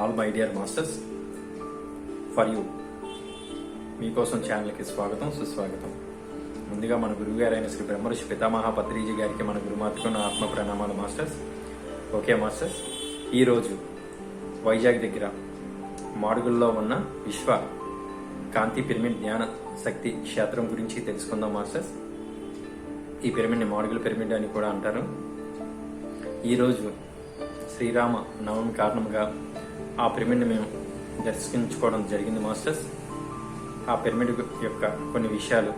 All my dear masters, for you మీకోసం ఛానల్కి స్వాగతం సుస్వాగతం. ముందుగా మన గురువు గారైన శ్రీ బ్రహ్మర్షి పితామహ పత్రిజీ గారికి మన గురుమాతకు నా ఆత్మ ప్రణామాలు మాస్టర్స్. ఓకే మాస్టర్స్, ఈరోజు వైజాగ్ దగ్గర మాడుగుల్లో ఉన్న విశ్వ కాంతి పిరమిడ్ జ్ఞాన శక్తి క్షేత్రం గురించి తెలుసుకుందాం మాస్టర్స్. ఈ పిరమిడ్ని మాడుగుల పిరమిడ్ అని కూడా అంటారు. ఈరోజు శ్రీరామ నవమి కారణంగా ఆ పిరమిడ్ని మేము దర్శించుకోవడం జరిగింది మాస్టర్స్. ఆ పిరమిడ్ యొక్క కొన్ని విషయాలు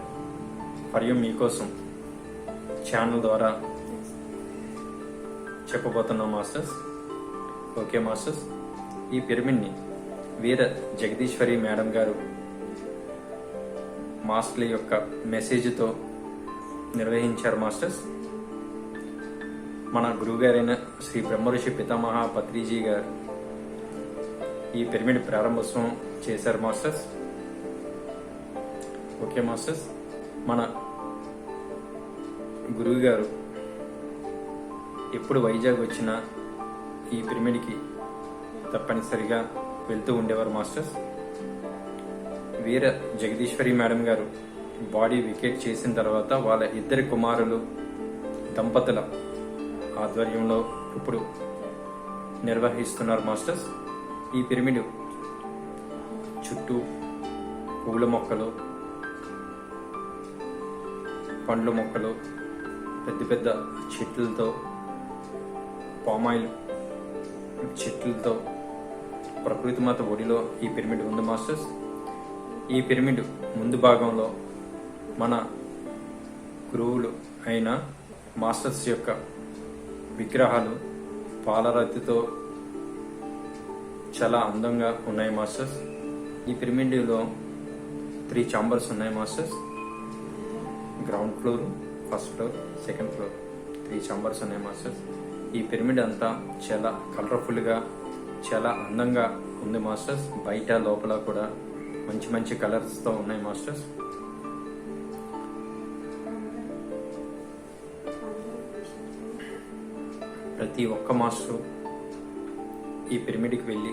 మరియు మీకోసం ఛానల్ ద్వారా చెప్పబోతున్నాం మాస్టర్స్. ఓకే మాస్టర్స్, ఈ పిరమిడ్ని వీర జగదీశ్వరి మేడం గారు మాస్టర్ల యొక్క మెసేజ్తో నిర్వహించారు మాస్టర్స్. మన గురువుగారైన శ్రీ బ్రహ్మర్షి పితామహ పత్రిజీ గారు ఈ పిరమిడ్ ప్రారంభోత్సవం చేశారు మాస్టర్స్. ఓకే మాస్టర్స్, మన గురువు గారు ఎప్పుడు వైజాగ్ వచ్చినా ఈ పిరమిడ్కి తప్పనిసరిగా వెళ్తూ ఉండేవారు మాస్టర్స్. వీర జగదీశ్వరి మేడం గారు బాడీ వికెట్ చేసిన తర్వాత వాళ్ళ ఇద్దరి కుమారులు దంపతుల ఆధ్వర్యంలో ఇప్పుడు నిర్వహిస్తున్నారు మాస్టర్స్. ఈ పిరమిడ్ చుట్టూ పూల మొక్కలు, పండ్ల మొక్కలు, పెద్ద పెద్ద చెట్లతో, పామాయిల్ చెట్లతో ప్రకృతి మాత ఒడిలో ఈ పిరమిడ్ ఉంది మాస్టర్స్. ఈ పిరమిడ్ ముందు భాగంలో మన గురువులు అయిన మాస్టర్స్ యొక్క విగ్రహాలు పాలరాతితో చాలా అందంగా ఉన్నాయి మాస్టర్స్. ఈ పిరమిడ్లో 3 ఛాంబర్స్ ఉన్నాయి masters. Ground floor, first floor, second floor 3 chambers ఉన్నాయి మాస్టర్స్. ఈ పిరమిడ్ అంతా చాలా కలర్ఫుల్గా చాలా అందంగా ఉంది మాస్టర్స్. బయట లోపల కూడా మంచి మంచి కలర్స్తో ఉన్నాయి మాస్టర్స్. ప్రతి ఒక్క మాస్టరు ఈ పిరమిడ్కి వెళ్ళి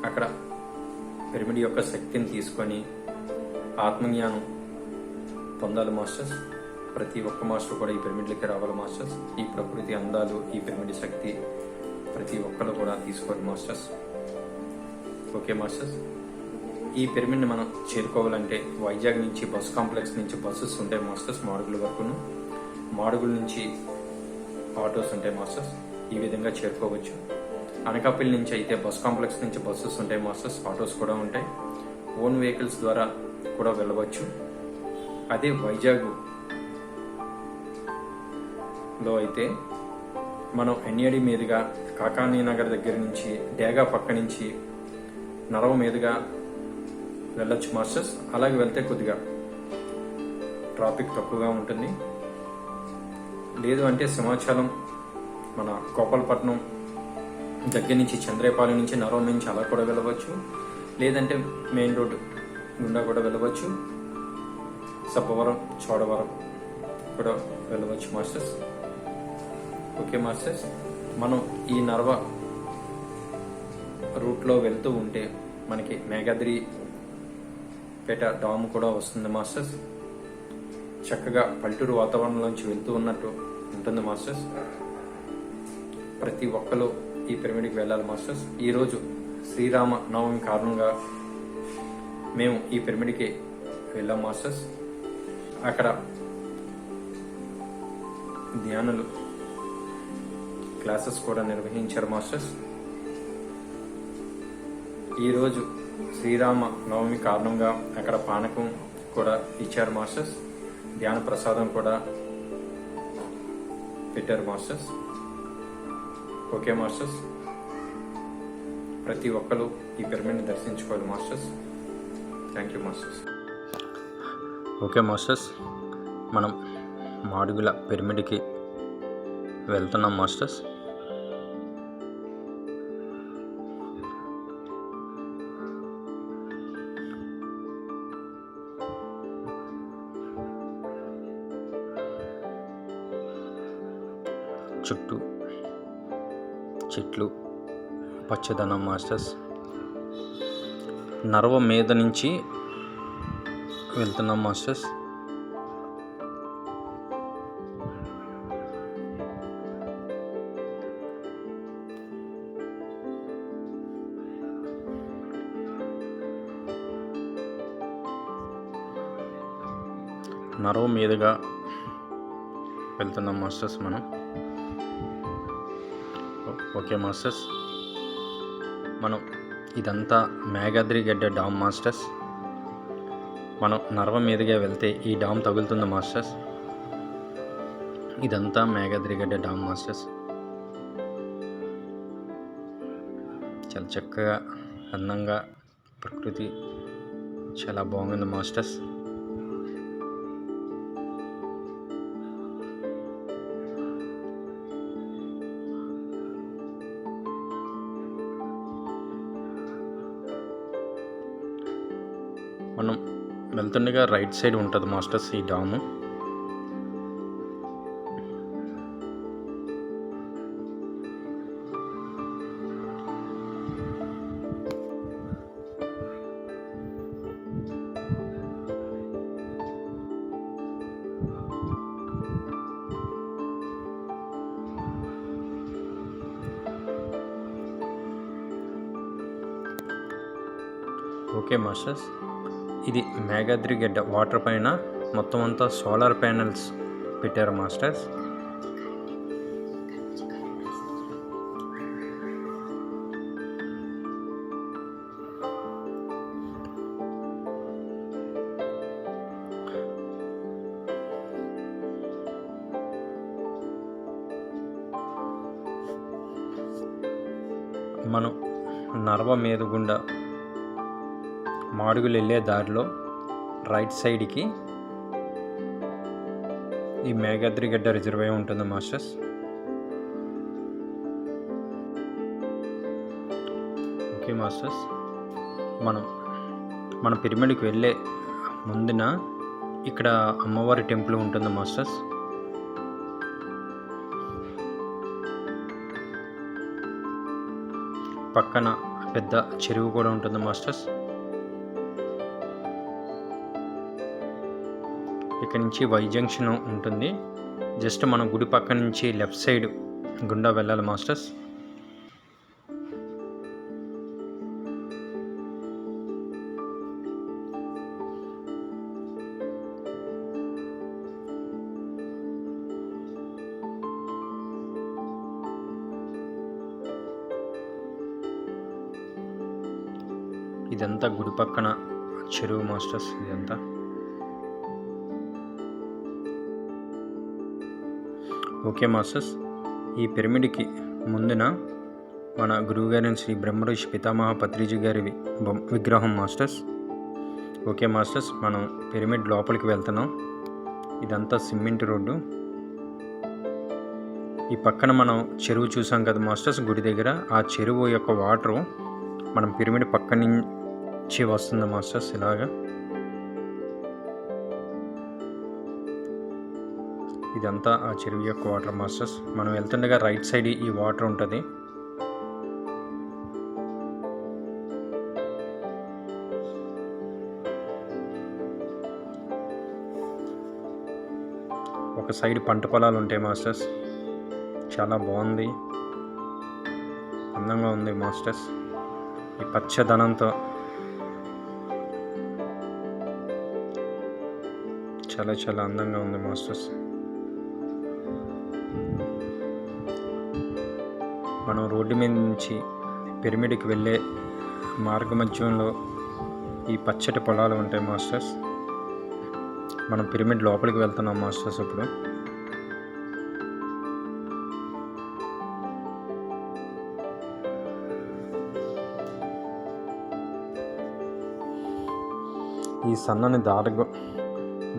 అక్కడ పిరమిడ్ యొక్క శక్తిని తీసుకొని ఆత్మజ్ఞానం పొందాలి మాస్టర్స్. ప్రతి ఒక్క మాస్టర్ కూడా ఈ పిరమిడ్లకి రావాలి మాస్టర్స్. ఈ ప్రకృతి అందాలు, ఈ పిరమిడ్ శక్తి ప్రతి ఒక్కరు కూడా తీసుకోవాలి మాస్టర్స్. ఓకే మాస్టర్స్, ఈ పిరమిడ్ని మనం చేరుకోవాలంటే వైజాగ్ నుంచి బస్ కాంప్లెక్స్ నుంచి బస్సెస్ ఉంటాయి మాస్టర్స్. మాడుగుల వరకును, మాడుగుల నుంచి ఆటోస్ ఉంటాయి మాస్టర్స్. ఈ విధంగా చేరుకోవచ్చు. అనకాపల్లి నుంచి అయితే బస్ కాంప్లెక్స్ నుంచి బస్సెస్ ఉంటాయి మాస్టర్స్, ఆటోస్ కూడా ఉంటాయి. ఓన్ వెహికల్స్ ద్వారా కూడా వెళ్ళవచ్చు. అదే వైజాగ్ లో అయితే మనం ఎన్ఏడి మీదుగా కాకానీ నగర్ దగ్గర నుంచి డేగా పక్క నుంచి నరవ మీదుగా వెళ్ళొచ్చు మాస్టర్స్. అలాగే వెళ్తే కొద్దిగా ట్రాఫిక్ తక్కువగా ఉంటుంది. లేదు అంటే సింహాచలం, మన గోపాలపట్నం దగ్గర నుంచి చంద్రేపాలెం నుంచి నరవం నుంచి అలా కూడా వెళ్ళవచ్చు. లేదంటే మెయిన్ రోడ్ గుండా కూడా వెళ్ళవచ్చు. సబ్బవరం, చోడవరం కూడా వెళ్ళవచ్చు మాస్టర్స్. ఓకే మాస్టర్స్, మనం ఈ నర్వ రూట్లో వెళ్తూ ఉంటే మనకి మేఘాద్రి పేట డామ్ కూడా వస్తుంది మాస్టర్స్. చక్కగా పల్లెటూరు వాతావరణంలోంచి వెళ్తూ ఉన్నట్టు ఉంటుంది మాస్టర్స్. ప్రతి ఒక్కరు ఈ పిరమిడ్కి వెళ్ళాలి మాస్టర్స్. ఈరోజు శ్రీరామ నవమి కారణంగా మేము ఈ పిరమిడ్కి వెళ్ళాం మాస్టర్స్. అక్కడ ధ్యానులు క్లాసెస్ కూడా నిర్వహించారు మాస్టర్స్. ఈరోజు శ్రీరామ నవమి కారణంగా అక్కడ పానకం కూడా ఇచ్చారు మాస్టర్స్. ధ్యాన ప్రసాదం కూడా పెట్టారు మాస్టర్స్. ఓకే మాస్టర్స్, ప్రతి ఒక్కరు ఈ పిరమిడ్ని దర్శించుకోవాలి masters. Thank you masters. Okay masters, మనం మాడుగుల పిరమిడ్కి వెళ్తున్నాం మాస్టర్స్. చుట్టూ చెట్లు, పచ్చదనం మాస్టర్స్. నర్వ మీద నుంచి వెళ్తున్నాం మాస్టర్స్. నర్వ మీదుగా వెళ్తున్నాం మాస్టర్స్ మనం. ఓకే మాస్టర్స్, మనం ఇదంతా మేఘాద్రిగడ్డ డామ్ మాస్టర్స్. మనం నర్వ మీదుగా వెళ్తే ఈ డామ్ తగులుతుంది మాస్టర్స్. ఇదంతా మేఘాద్రిగడ్డ డామ్ మాస్టర్స్. చాలా చక్కగా అందంగా ప్రకృతి చాలా బాగుంది మాస్టర్స్. మనం వెళ్తుండగా రైట్ సైడ్ ఉంటుంది మాస్టర్స్ ఈ డాము. ఓకే మాస్టర్స్, ఇది మేఘాద్రిగడ్డ వాటర్ పైన మొత్తం అంతా సోలార్ ప్యానెల్స్ పెట్టారు మాస్టర్స్. మనం నర్వ మీద గుండా మాడుగులు వెళ్ళే దారిలో రైట్ సైడ్కి ఈ మేఘాద్రిగడ్డ రిజర్వాయర్ ఉంటుంది మాస్టర్స్. ఓకే మాస్టర్స్, మన పిరమిడ్కి వెళ్ళే ముందున ఇక్కడ అమ్మవారి టెంపుల్ ఉంటుంది మాస్టర్స్. పక్కన పెద్ద చెరువు కూడా ఉంటుంది మాస్టర్స్. ఇక్కడ నుంచి వై జంక్షన్ ఉంటుంది. జస్ట్ మన గుడి పక్క నుంచి లెఫ్ట్ సైడ్ గుండా వెళ్ళాలి మాస్టర్స్. ఇదంతా గుడి పక్కన చెరువు మాస్టర్స్. ఇదంతా ఓకే మాస్టర్స్, ఈ పిరమిడ్కి ముందున మన గురువుగారైన శ్రీ బ్రహ్మర్షి పితామహ పత్రిజీ గారి విగ్రహం మాస్టర్స్. ఓకే మాస్టర్స్, మనం పిరమిడ్ లోపలికి వెళ్తున్నాం. ఇదంతా సిమెంట్ రోడ్డు. ఈ పక్కన మనం చెరువు చూసాం కదా మాస్టర్స్ గుడి దగ్గర. ఆ చెరువు యొక్క వాటరు మనం పిరమిడ్ పక్క నుంచి వస్తుంది మాస్టర్స్. ఇలాగా ఇదంతా ఆ చెరువు యొక్క వాటర్ మాస్టర్స్. మనం వెళ్తుండగా రైట్ సైడ్ ఈ వాటర్ ఉంటుంది. ఒక సైడ్ పంట పొలాలు ఉంటాయి మాస్టర్స్. చాలా బాగుంది, అందంగా ఉంది మాస్టర్స్. ఈ పచ్చదనంతో చాలా చాలా అందంగా ఉంది మాస్టర్స్. మనం రోడ్డు మీద నుంచి పిరమిడ్కి వెళ్ళే మార్గ మధ్యంలో ఈ పచ్చటి పొలాలు ఉంటాయి మాస్టర్స్. మనం పిరమిడ్ లోపలికి వెళ్తున్నాం మాస్టర్స్. ఇప్పుడు ఈ సన్నని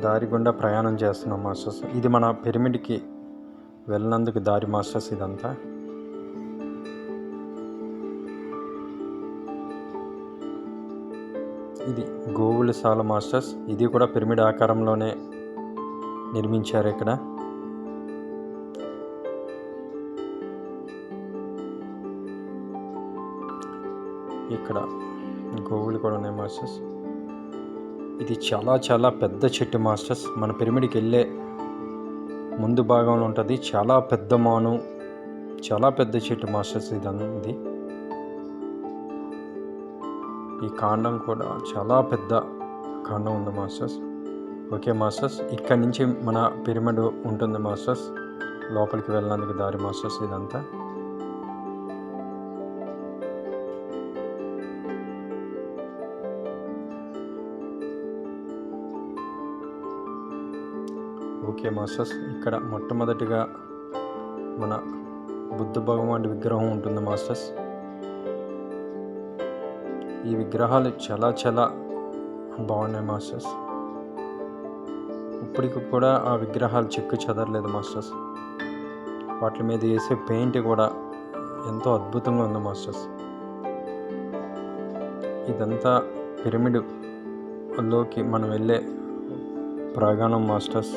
దారి గుండా ప్రయాణం చేస్తున్నాం మాస్టర్స్. ఇది మన పిరమిడ్కి వెళ్ళినందుకు దారి మాస్టర్స్. ఇదంతా ఇది గోవులశాల మాస్టర్స్. ఇది కూడా పిరమిడ్ ఆకారంలోనే నిర్మించారు ఇక్కడ. ఇక్కడ గోవులు కూడా ఉన్నాయి మాస్టర్స్. ఇది చాలా చాలా పెద్ద చెట్టు మాస్టర్స్. మన పిరమిడ్కి వెళ్ళే ముందు భాగంలో ఉంటుంది. చాలా పెద్ద మాను, చాలా పెద్ద చెట్టు మాస్టర్స్ ఇది. ఈ కాండం కూడా చాలా పెద్ద కాండం ఉంది మాస్టర్స్. ఓకే మాస్టర్స్, ఇక్కడ నుంచి మన పిరమిడ్ ఉంటుంది మాస్టర్స్. లోపలికి వెళ్ళడానికి దారి మాస్టర్స్ ఇదంతా. ఓకే మాస్టర్స్, ఇక్కడ మొట్టమొదటిగా మన బుద్ధ భగవానుడి విగ్రహం ఉంటుంది మాస్టర్స్. ఈ విగ్రహాలు చాలా చాలా బాగున్నాయి మాస్టర్స్. ఇప్పటికి కూడా ఆ విగ్రహాలు చెక్కు చెదరలేదు మాస్టర్స్. వాటి మీద వేసే పెయింట్ కూడా ఎంతో అద్భుతంగా ఉంది మాస్టర్స్. ఇదంతా పిరమిడ్ లోకి మనం వెళ్ళే ప్రాంగణం మాస్టర్స్.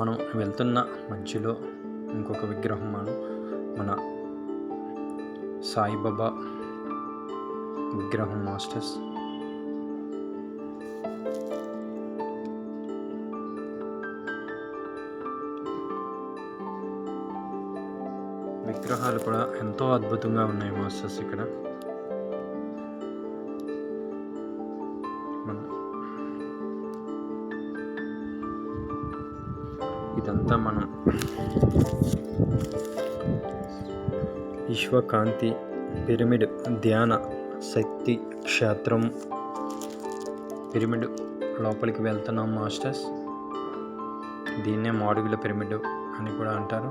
మనం వెళ్తున్న మధ్యలో ఇంకొక విగ్రహం మన సాయిబాబా విగ్రహం మాస్టర్స్. విగ్రహాలు కూడా ఎంతో అద్భుతంగా ఉన్నాయి మాస్టర్స్. ఇక్కడ ఇదంతా మనం విశ్వకాంతి పిరమిడ్ ధ్యాన శక్తి క్షేత్రం పిరమిడ్ లోపలికి వెళ్తున్నాం మాస్టర్స్. దీన్నే మాడుగుల పిరమిడ్ అని కూడా అంటారు.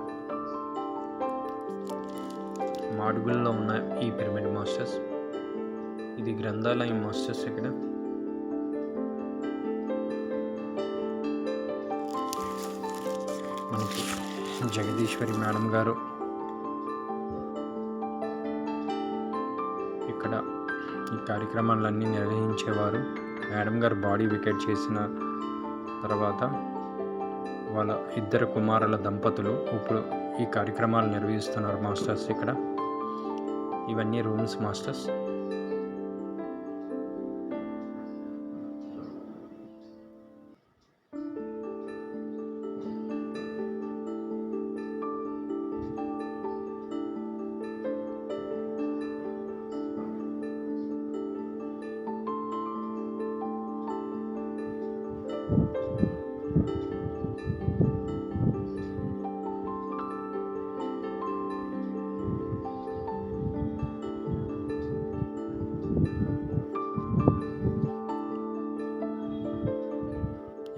మాడుగుల్లో ఉన్న ఈ పిరమిడ్ మాస్టర్స్. ఇది గ్రంథాలయం మాస్టర్స్. ఇక్కడ మనకి జగదీశ్వరి మేడం గారు ఇక్కడ ఈ కార్యక్రమాలన్నీ నిర్వహించేవారు. మేడం గారు బాడీ వికెట్ చేసిన తర్వాత వాళ్ళ ఇద్దరు కుమారుల దంపతులు ఇప్పుడు ఈ కార్యక్రమాలు నిర్వహిస్తున్నారు మాస్టర్స్. ఇక్కడ ఇవన్నీ రూమ్స్ మాస్టర్స్.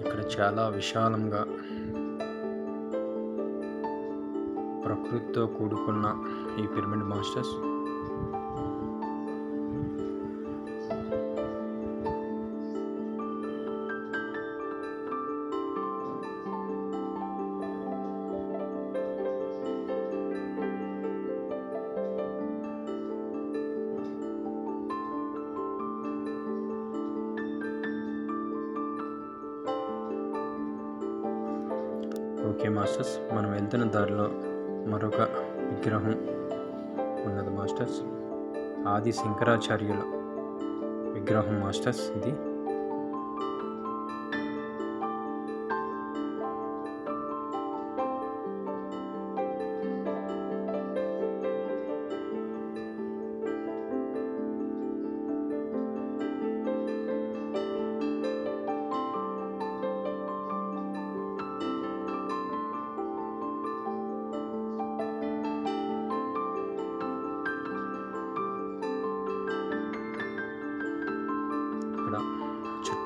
ఇక్కడ చాలా విశాలంగా ప్రకృతితో కూడుకున్న ఈ పిరమిడ్ మాస్టర్స్. ఓకే మాస్టర్స్, మనం వెళ్తున్న దారిలో మరొక విగ్రహం ఉన్నది మాస్టర్స్. ఆది శంకరాచార్యుల విగ్రహం మాస్టర్స్. ఇది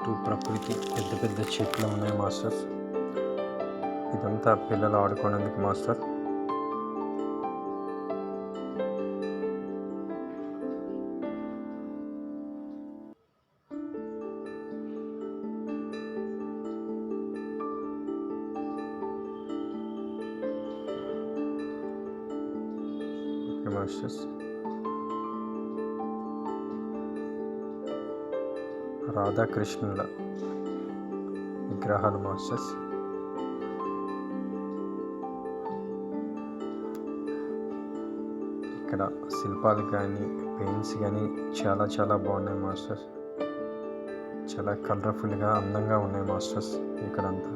చుట్టూ ప్రకృతి, పెద్ద పెద్ద చెట్లు ఉన్నాయి మాస్టర్స్. ఇదంతా పిల్లలు ఆడుకోవడానికి మాస్టర్. ఓకే మాస్టర్స్, రాధాకృష్ణుల విగ్రహాలు మాస్టర్స్. ఇక్కడ శిల్పాలు కానీ పెయింట్స్ కానీ చాలా చాలా బాగున్నాయి మాస్టర్స్. చాలా కలర్ఫుల్గా అందంగా ఉన్నాయి మాస్టర్స్ ఇక్కడంతా.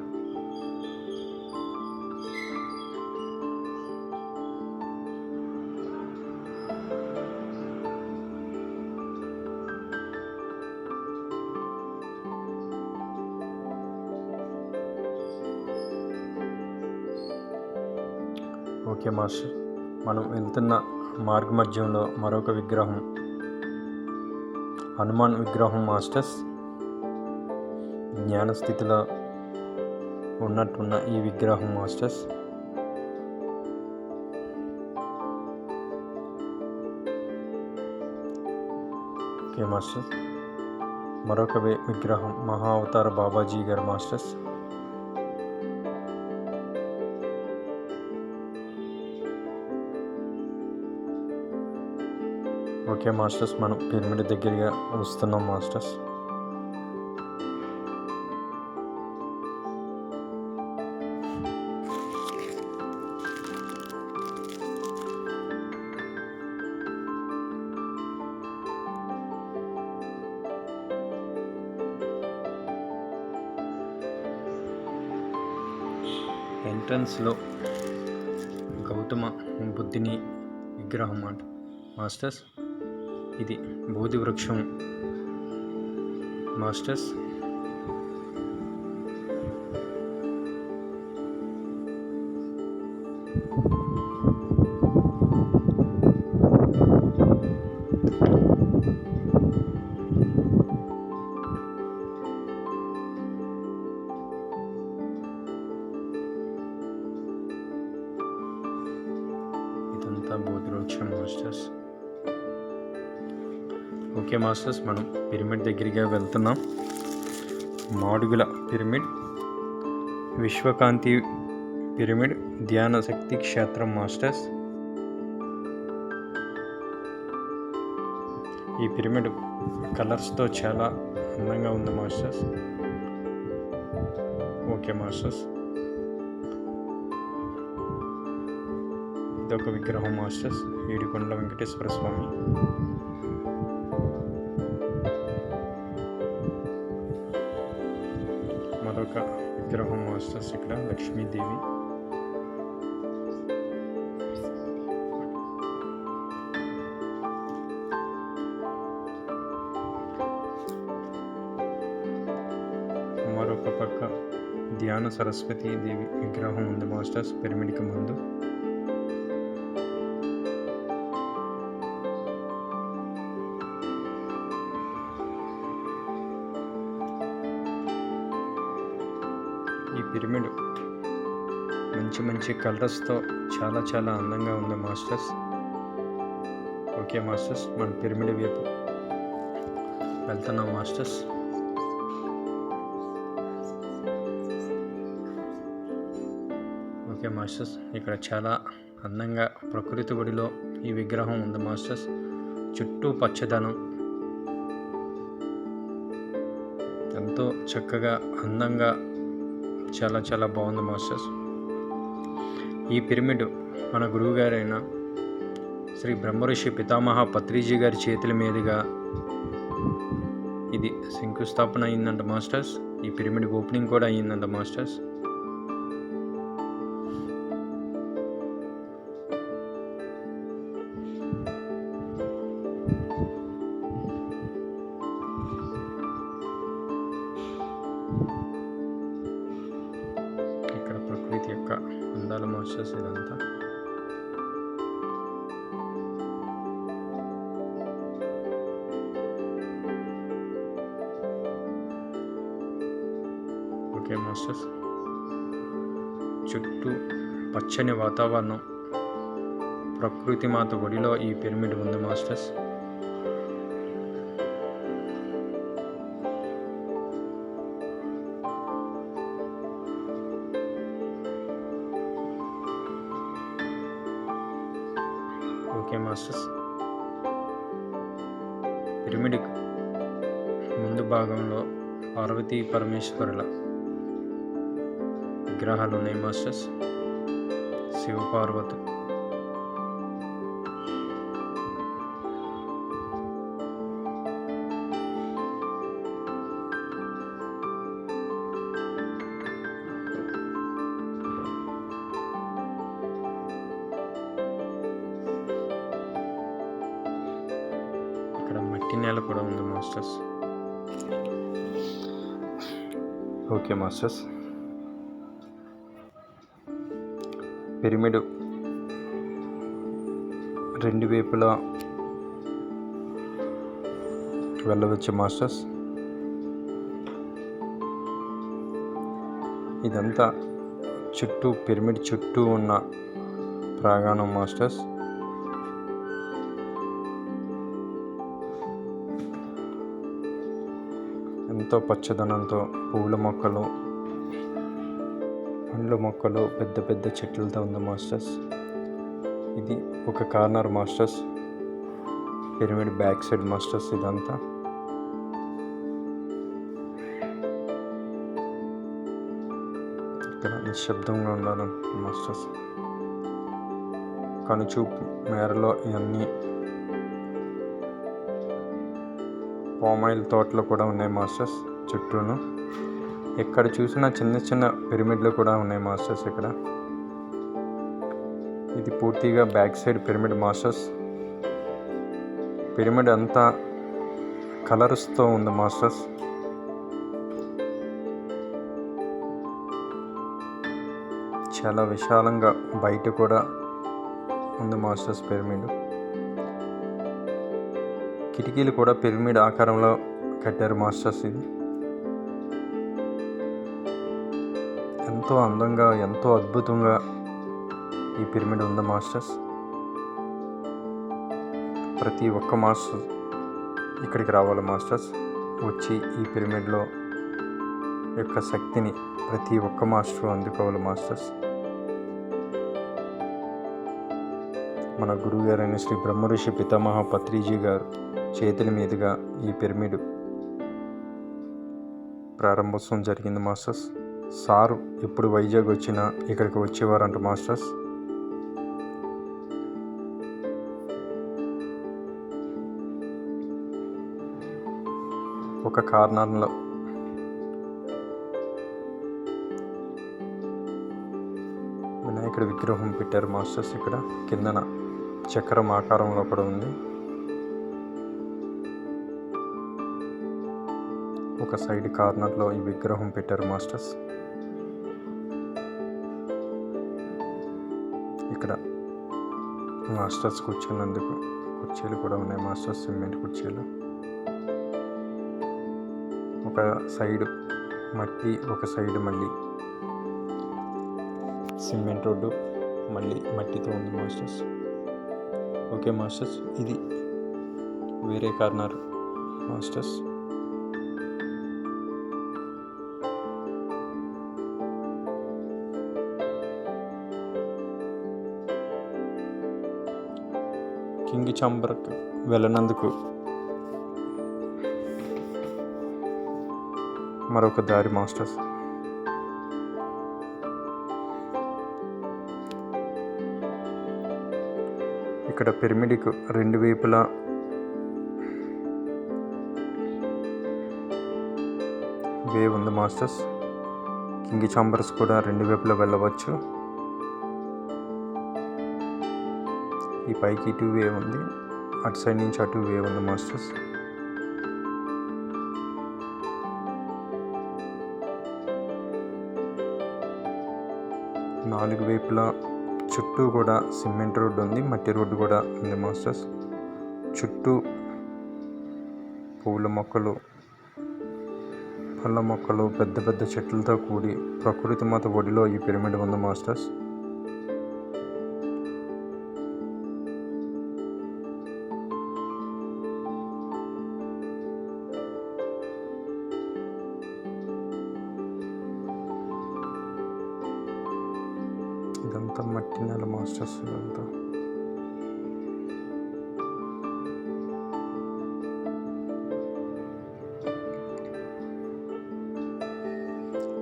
ఓకే మాస్టర్, మనం వెళ్తున్న మార్గ మధ్యంలో మరొక విగ్రహం, హనుమాన్ విగ్రహం మాస్టర్స్. జ్ఞాన స్థితిలో ఉన్నట్టున్న ఈ విగ్రహం మాస్టర్స్. ఓకే మాస్టర్స్, మరొక విగ్రహం మహా అవతార బాబాజీ గారు మాస్టర్స్. ఓకే మాస్టర్స్, మనం పిరమిడ్ దగ్గరగా వస్తున్నాం మాస్టర్స్. ఎంట్రన్స్లో గౌతమ బుద్ధుని విగ్రహం అంట మాస్టర్స్. ఇది బోధి వృక్షం మాస్టర్స్. ఇదంతా బోధి వృక్షం మాస్టర్స్. ఓకే మాస్టర్స్, మనం పిరమిడ్ దగ్గరగా వెళ్తున్నాం. మాడుగుల పిరమిడ్, విశ్వకాంతి పిరమిడ్, ధ్యాన శక్తి క్షేత్రం మాస్టర్స్. ఈ పిరమిడ్ కలర్స్తో చాలా అందంగా ఉంది మాస్టర్స్. ఓకే మాస్టర్స్, ఇదొక విగ్రహం మాస్టర్స్, ఏడుకొండల వెంకటేశ్వర స్వామి. మరొక విగ్రహం మాస్టర్స్, ఇక్కడ లక్ష్మీదేవి. మరొక పక్క ధ్యాన సరస్వతి దేవి విగ్రహం ఉంది మాస్టర్స్ పిరమిడ్కి ముందు. ఈ పిరమిడ్ మంచి మంచి కలర్స్తో చాలా చాలా అందంగా ఉంది మాస్టర్స్. ఓకే మాస్టర్స్, మన పిరమిడ్ వైపు వెళ్తున్నాం మాస్టర్స్. ఓకే మాస్టర్స్, ఇక్కడ చాలా అందంగా ప్రకృతి గుడిలో ఈ విగ్రహం ఉంది మాస్టర్స్. చుట్టూ పచ్చదనం, ఎంతో చక్కగా అందంగా చాలా చాలా బాగుంది మాస్టర్స్. ఈ పిరమిడ్ మన గురువు గారైన శ్రీ బ్రహ్మర్షి పితామహ పత్రిజీ గారి చేతుల మీదుగా ఇది శంకుస్థాపన అయిందంట మాస్టర్స్. ఈ పిరమిడ్ ఓపెనింగ్ కూడా అయ్యిందంట మాస్టర్స్. ఇక్కడ ప్రకృతి యొక్క అందాల మాస్టర్స్ ఇదంతా. ఓకే మాస్టర్స్, చుట్టూ పచ్చని వాతావరణం, ప్రకృతి మాత ఒడిలో ఈ పిరమిడ్ ఉంది మాస్టర్స్. ఓకే మాస్టర్స్, పిరమిడ్ ముందు భాగంలో పార్వతీ పరమేశ్వరుల విగ్రహాలు ఉన్నాయి మాస్టర్స్, శివపార్వతు. ఇక్కడ మట్టి నేల కూడా ఉంది మాస్టర్స్. ఓకే మాస్టర్స్, పిరమిడ్ రెండు వైపులా వెళ్ళవచ్చు మాస్టర్స్. ఇదంతా చుట్టూ పిరమిడ్ చుట్టూ ఉన్న ప్రాంగణం మాస్టర్స్. ఎంతో పచ్చదనంతో పూల మొక్కలు, పండ్ల మొక్కలు, పెద్ద పెద్ద చెట్లతో ఉంది మాస్టర్స్. ఇది ఒక corner masters, pyramid back side masters. ఇదంతా ఇక్కడ నిశ్శబ్దంగా ఉండాలి మాస్టర్స్. కనుచూపు మేరలో ఇవన్నీ పామాయిల్ తోటలు కూడా ఉన్నాయి మాస్టర్స్ చుట్టూను. ఎక్కడ చూసినా చిన్న చిన్న పిరమిడ్లు కూడా ఉన్నాయి మాస్టర్స్ ఇక్కడ. ఇది పూర్తిగా back side pyramid masters. Pyramid అంతా కలర్స్తో ఉంది మాస్టర్స్. చాలా విశాలంగా బయట కూడా ఉంది మాస్టర్స్ పిరమిడ్. కిటికీలు కూడా పిరమిడ్ ఆకారంలో కట్టారు మాస్టర్స్. ఇది ఎంతో అందంగా, ఎంతో అద్భుతంగా ఈ పిరమిడ్ ఉంది మాస్టర్స్. ప్రతి ఒక్క మాస్టర్ ఇక్కడికి రావాలి మాస్టర్స్. వచ్చి ఈ పిరమిడ్లో యొక్క శక్తిని ప్రతి ఒక్క మాస్టర్ అందుకోవాలి మాస్టర్స్. మన గురువు గారైన శ్రీ బ్రహ్మర్షి పితామహ పత్రిజీ గారు చేతుల మీదుగా ఈ పిరమిడ్ ప్రారంభోత్సవం జరిగింది మాస్టర్స్. సారు ఎప్పుడు వైజాగ్ వచ్చినా ఇక్కడికి వచ్చేవారంట మాస్టర్స్. ఒక కార్నర్లో వినాయకుడి విగ్రహం పెట్టారు మాస్టర్స్. ఇక్కడ కిందన చక్రం ఆకారంలో కూడా ఉంది. ఒక సైడ్ కార్నర్లో ఈ విగ్రహం పెట్టారు మాస్టర్స్. ఇక్కడ మాస్టర్స్ కూర్చున్నందుకు కుర్చీలు కూడా ఉన్నాయి మాస్టర్స్, సిమెంట్ కుర్చీలు. ఒక సైడ్ మట్టి, ఒక సైడ్ మళ్ళీ సిమెంట్ రోడ్డు, మళ్ళీ మట్టితో ఉంది మాస్టర్స్. ఓకే మాస్టర్స్, ఇది వేరే కార్నర్ మాస్టర్స్. కింగ్ చాంబర్కి వెళ్ళనందుకు మరొక దారి మాస్టర్స్. ఇక్కడ పిరమిడ్కు రెండు వైపులా వే ఉంది మాస్టర్స్. కింగ్ చాంబర్స్ కూడా రెండు వైపులా వెళ్ళవచ్చు. ఈ పైకి ఇటు వే ఉంది, అటు సైడ్ నుంచి అటు వే ఉంది మాస్టర్స్. నాలుగు వైపులా చుట్టూ కూడా సిమెంట్ రోడ్డు ఉంది, మట్టి రోడ్డు కూడా ఉంది మాస్టర్స్. చుట్టూ పూల మొక్కలు, పళ్ళ మొక్కలు, పెద్ద పెద్ద చెట్లతో కూడి ప్రకృతి మాత ఒడిలో ఈ పిరమిడ్ ఉంది మాస్టర్స్. ఇదంతా మట్టి నేల మాస్టర్స్. ఇదంతా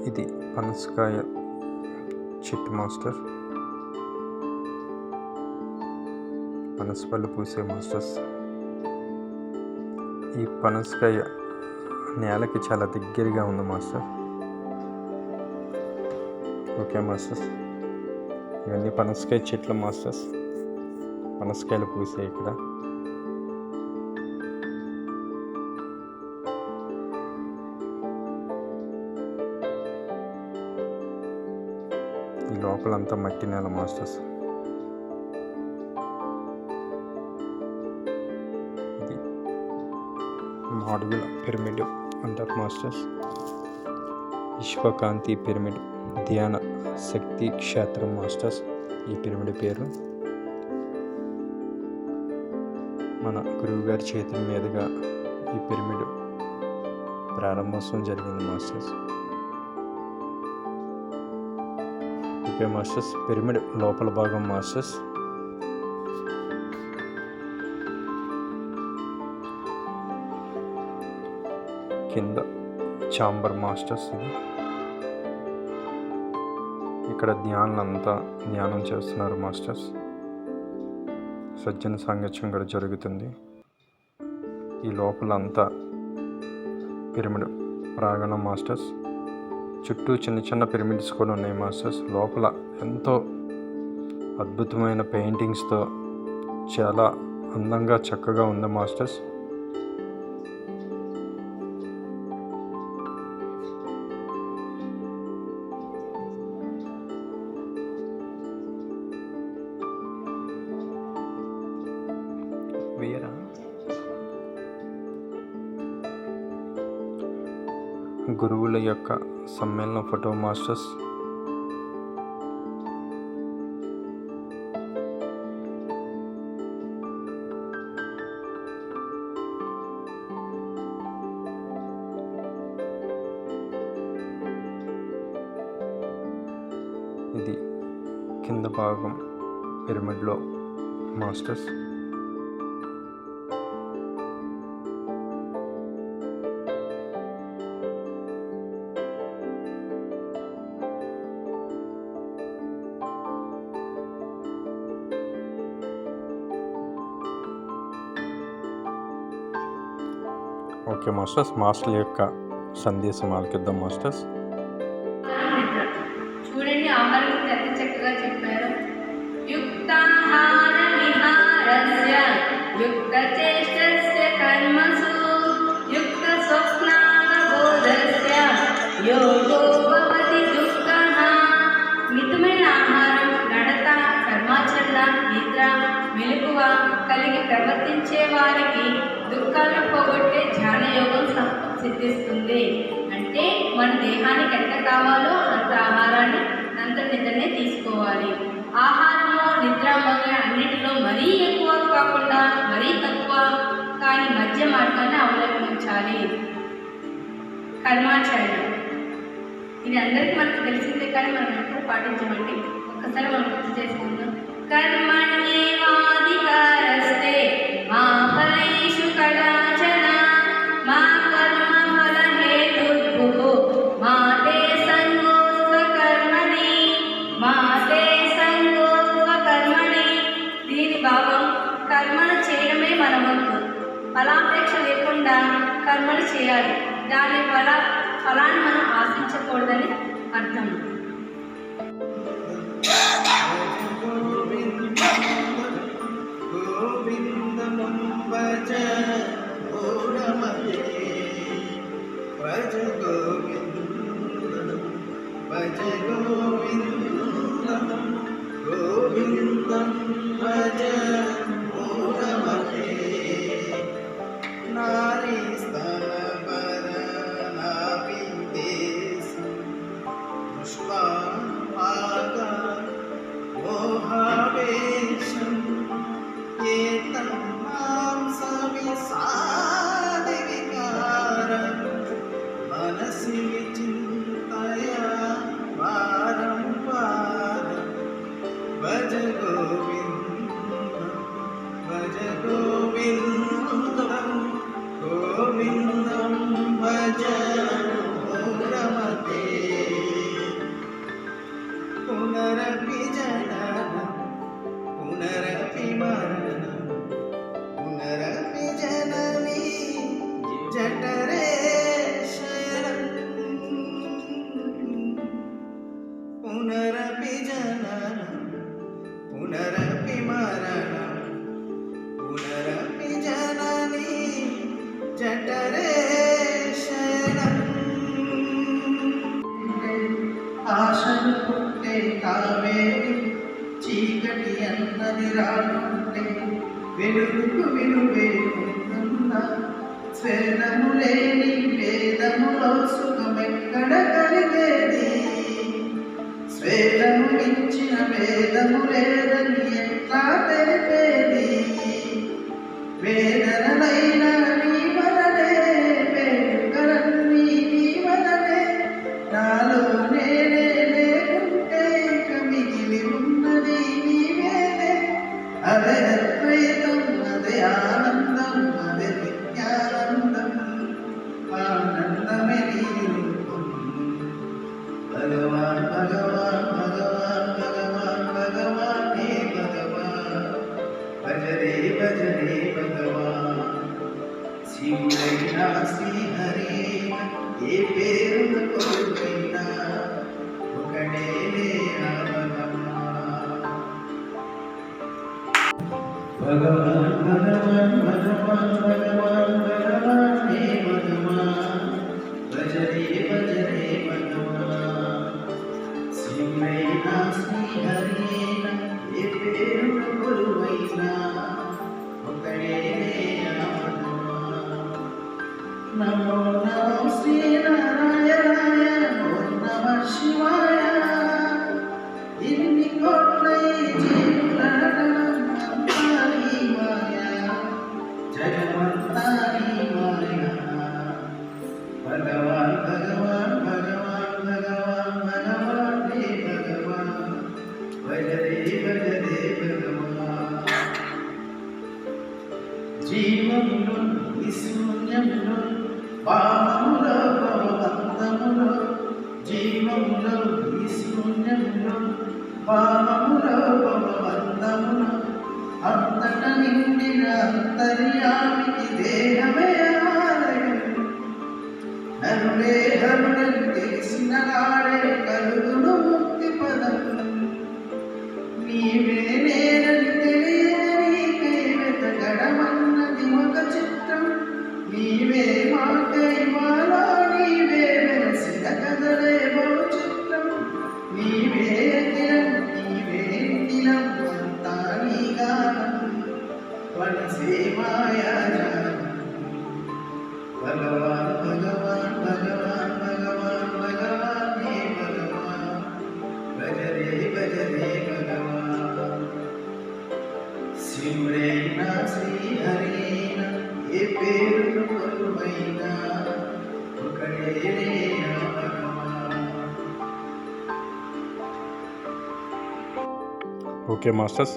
ఇది పనసకాయ చెట్టు మాస్టర్. పనసపళ్ళు పూసే మాస్టర్స్. ఈ పనసకాయ నేలకి చాలా దగ్గరగా ఉంది మాస్టర్. ఓకే మాస్టర్స్, ఇవన్నీ పనసకాయ చెట్లు మాస్టర్స్. పనసకాయలు పూసే ఇక్కడ. ఈ లోపలంతా మట్టి నేల మాస్టర్స్. ఇది మాడుగుల పిరమిడ్ అంటారు మాస్టర్స్. విశ్వకాంతి పిరమిడ్ ధ్యాన శక్తి క్షేత్రం మాస్టర్స్. ఈ పిరమిడ్ పేరు మన గురువు గారి చేతుల మీదుగా ఈ పిరమిడ్ ప్రారంభోత్సవం జరిగింది మాస్టర్స్. ఓకే మాస్టర్స్, పిరమిడ్ లోపల భాగం మాస్టర్స్. కింద చాంబర్ మాస్టర్స్. ఇది ఇక్కడ ధ్యానులంతా ధ్యానం చేస్తున్నారు మాస్టర్స్. సజ్జన సాంగత్యం కూడా జరుగుతుంది. ఈ లోపలంతా పిరమిడ్ ప్రాంగణం మాస్టర్స్. చుట్టూ చిన్న చిన్న పిరమిడ్స్ కూడా ఉన్నాయి మాస్టర్స్. లోపల ఎంతో అద్భుతమైన పెయింటింగ్స్తో చాలా అందంగా చక్కగా ఉంది మాస్టర్స్. వేయరా గురువుల యొక్క సమ్మేళన ఫోటో మాస్టర్స్. ఇది కింద భాగం పిరమిడ్లో మాస్టర్స్. ఓకే మాస్టర్స్, మాస్టర్ యొక్క సందేశం ఆలకిద్దాం మాస్టర్స్. చూడండి, ఆహారం గురించి ఎంత చక్కగా చెప్పారు. యుక్తాహార విహారస్య యుక్తచేష్టస్య కర్మసు యుక్త స్వప్నావబోధస్య యోగో భవతి దుఃఖః. మితమైన ఆహారం, నడత, కర్మాచరణ, నిద్ర, మెలకువ కలిగి ప్రవర్తించే వారికి దుఃఖాలను పోగొట్టే ధ్యాన యోగం సిద్ధిస్తుంది. అంటే మన దేహానికి ఎంత కావాలో అంత ఆహారాన్ని అంత నిద్రనే తీసుకోవాలి. ఆహారము, నిద్ర మొదలైన అన్నిటిలో మరీ ఎక్కువ కాకుండా మరీ తక్కువ కానీ మధ్య మార్గాన్ని అవలంబించాలి. కర్మాచరణ ఇది అందరికీ మనకు తెలిసిందే, కానీ మనం ఎప్పుడు పాటించమండి. ఒక్కసారి మనం గుర్తు చేసుకుందాం. కర్మణ్యేవాధికారస్తే మా ఫలేషు కదాచన మా కర్మ ఫల హేతుర్భుః మా తే సంగోస్త్వ కర్మణి మా తే సంగోస్త్వ కర్మణి. దీని భావం కర్మను చేయడమే మన వంతు. ఫలాపేక్ష లేకుండా కర్మలు చేయాలి. దాని ఫలాన్ని మనం ఆశించకూడదని అర్థం. भजते पुनरपि जननं पुनरपि मरणं पुनरपि जननी जठरे शयनं पुनरपि जननं पुनरपि मरणं पुनरपि जननी जठरे शयनं ఆశలు పుట్టే కావేరి చీకటి అన్నది రాకుంటే వెలుగుకు విలువే ఉంటుందా స్వేదము లేని వేదములో సుఖమెక్కడ కలిగేది స్వేదము మించిన వేదము లేదని ఎట్లా తెలిపేది వేదనలైనా నీ వలనే వేడుకలన్నీ నీ వలనే నాలో నేనే లేకుంటే ఇక మిగిలి ఉన్నది నీవేనే అదే అద్వైతం అదే ఆనందం అదే నిత్యానందం ఆనందమే నీ రూపం భగవాన్ భగవాన్ భగవాన్ భగవాన్ భగవాన్ హే భగవాన్ భజరే భజరే భగవాన్ శివుడైనా శ్రీహరైనా ఏ పేరును కొడుకైనా ఒకడేలే ఆ భగవాన్ భగవాన్ భగవాన్ భగవాన్ భగవాన్ హే భగవాన్ భజరే భజరే భగవాన్ శివుడైనా శ్రీహరైనా ఏ పేరును కొడుకైనా ఒకడేలే ఆ నమో నమో శ్రీనారాయణాయ ఓం నమః శివాయ ఇన్ని కోట్ల జీవుల అంతా నీ మాయ జగమంతా నీ మాయ భగవాన్ భగవాన్ భగవాన్ భగవాన్ భగవాన్ హే భగవాన్ భజరే భజరే భగవాన్ జీవములో ఈ శూన్యములో పాపములో భవబంధములో జీవములో ఈ శూన్యములో పాపములో భవబంధములో అంతట నిండిన అంతర్యామికి దేహమే ఆలయం నరుడే హరుడని తెలిసిన నాడే కలుగును ముక్తి పదం నీవే నేనని తెలియని వెతకడమన్నది ఒక చిత్రం నీవే మాకై మాలా నీవే వెలసిన కదలే బహు చిత్రం నీవే అఖిలం నీవే నిఖిలం అంతా నీ గానం వనసే మాయాజాలం భగవాన్ భగవాన్ భగవాన్ భగవాన్ భగవాన్ హే భగవాన్ భజరే భజరే భగవాన్ శివుడైనా శ్రీహరైనా ఏ పేరును కొలువైనా ఒకడేలే ఆ భగవాన్ ఓకే మాస్టర్స్,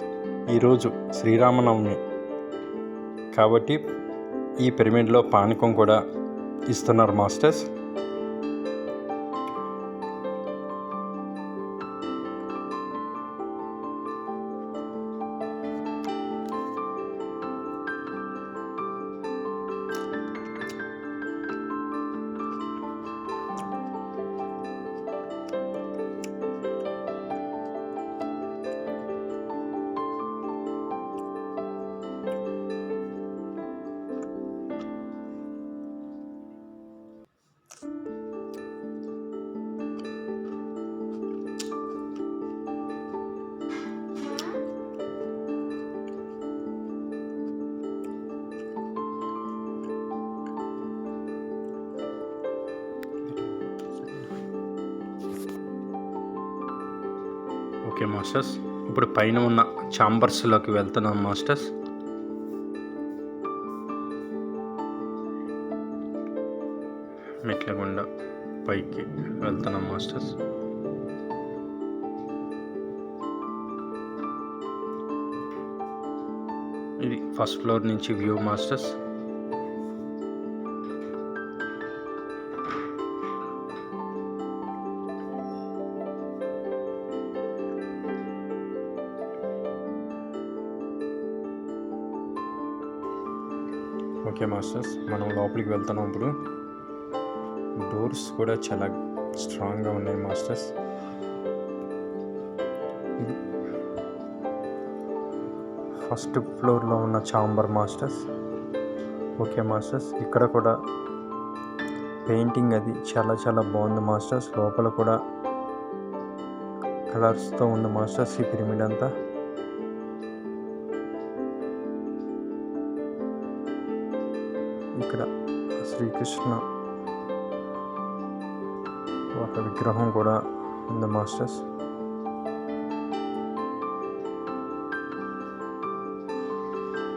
ఈరోజు శ్రీరామనవమి కాబట్టి ఈ పిరమిడ్లో పానకం కూడా ఇస్తున్నారు మాస్టర్స్. ఓకే మాస్టర్స్, ఇప్పుడు పైన ఉన్న ఛాంబర్స్లోకి వెళ్తున్నాం మాస్టర్స్. మెట్ల గుండా పైకి వెళ్తున్నాం మాస్టర్స్. ఇది ఫస్ట్ ఫ్లోర్ నుంచి వ్యూ మాస్టర్స్. ఓకే మాస్టర్స్, మనం లోపలికి వెళ్తున్నాం. ఇప్పుడు డోర్స్ కూడా చాలా స్ట్రాంగ్గా ఉన్నాయి మాస్టర్స్. ఇది ఫస్ట్ ఫ్లోర్లో ఉన్న ఛాంబర్ మాస్టర్స్. ఓకే మాస్టర్స్, ఇక్కడ కూడా పెయింటింగ్ అది చాలా చాలా బాగుంది మాస్టర్స్. లోపల కూడా కలర్స్తో ఉంది మాస్టర్స్ ఈ పిరమిడ్ అంతా. ఇక్కడ శ్రీకృష్ణ ఒక విగ్రహం కూడా ఉంది మాస్టర్స్.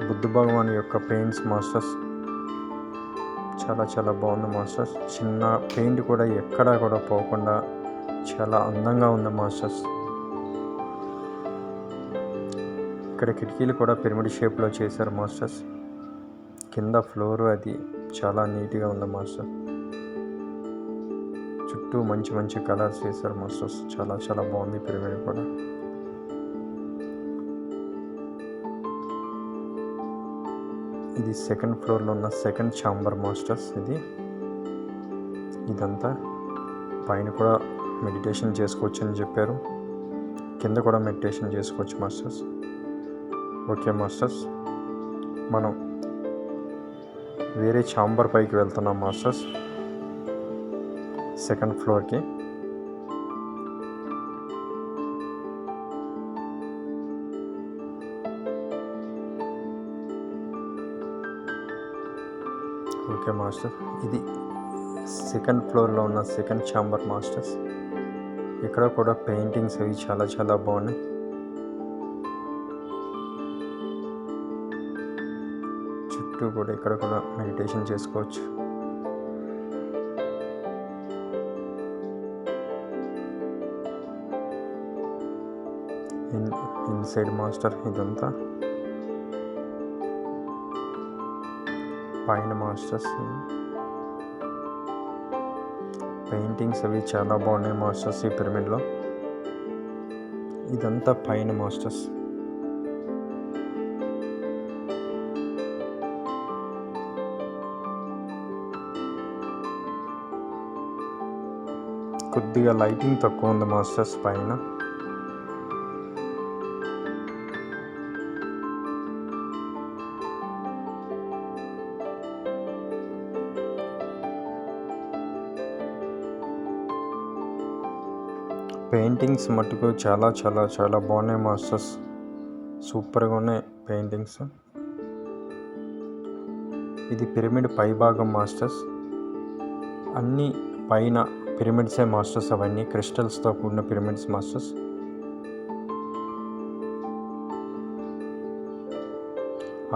బుద్ధ భగవాన్ యొక్క పెయింట్స్ మాస్టర్స్ చాలా చాలా బాగుంది మాస్టర్స్. చిన్న పెయింట్ కూడా ఎక్కడా కూడా పోకుండా చాలా అందంగా ఉంది మాస్టర్స్. ఇక్కడ కిటికీలు కూడా పిరమిడ్ షేప్లో చేశారు మాస్టర్స్. కింద ఫ్లోర్ అది చాలా నీట్గా ఉంది మాస్టర్. చుట్టూ మంచి మంచి కలర్స్ వేశారు మాస్టర్స్. చాలా చాలా బాగుంది పిరమిడ్ కూడా. ఇది సెకండ్ ఫ్లోర్లో ఉన్న సెకండ్ ఛాంబర్ మాస్టర్స్. ఇదంతా పైన కూడా మెడిటేషన్ చేసుకోవచ్చు అని చెప్పారు. కింద కూడా మెడిటేషన్ చేసుకోవచ్చు మాస్టర్స్. ఓకే మాస్టర్స్, మనం వేరే ఛాంబర్ పైకి వెళ్తున్నాం మాస్టర్స్, సెకండ్ ఫ్లోర్కి. ఓకే మాస్టర్, ఇది సెకండ్ ఫ్లోర్లో ఉన్న సెకండ్ ఛాంబర్ మాస్టర్స్. ఇక్కడ కూడా పెయింటింగ్స్ అవి చాలా చాలా బాగున్నాయి. చుట్టూ కూడా ఇక్కడ కూడా మెడిటేషన్ చేసుకోవచ్చు. ఇన్సైడ్ మాస్టర్ ఇదంతా. పైన మాస్టర్స్ పెయింటింగ్స్ అవి చాలా బాగున్నాయి మాస్టర్స్ ఈ పిరమిడ్లో. ఇదంతా పైన మాస్టర్స్. కొద్దిగా లైటింగ్ తక్కువ ఉంది మాస్టర్స్ పైన. పెయింటింగ్స్ మటుకు చాలా చాలా చాలా బాగున్నాయి మాస్టర్స్. సూపర్గా ఉన్నాయి పెయింటింగ్స్. ఇది పిరమిడ్ పై భాగం మాస్టర్స్. అన్నీ పైన పిరమిడ్సే మాస్టర్స్. అవన్నీ క్రిస్టల్స్తో కూడిన పిరమిడ్స్ మాస్టర్స్.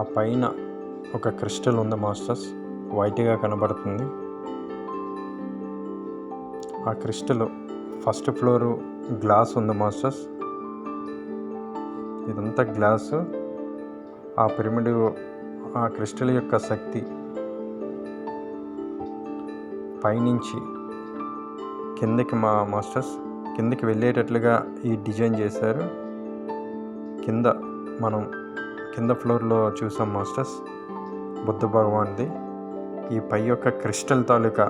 ఆ పైన ఒక క్రిస్టల్ ఉంది మాస్టర్స్, వైట్గా కనబడుతుంది. ఆ క్రిస్టల్ ఫస్ట్ ఫ్లోరు గ్లాస్ ఉంది మాస్టర్స్. ఇదంతా గ్లాసు. ఆ పిరమిడ్ ఆ క్రిస్టల్ యొక్క శక్తి పైనుంచి కిందకి మాస్టర్స్ కిందకి వెళ్ళేటట్లుగా ఈ డిజైన్ చేశారు. మనం కింద ఫ్లోర్లో చూసాం మాస్టర్స్ బుద్ధ భగవాన్ది. ఈ పై యొక్క క్రిస్టల్ తాలూకా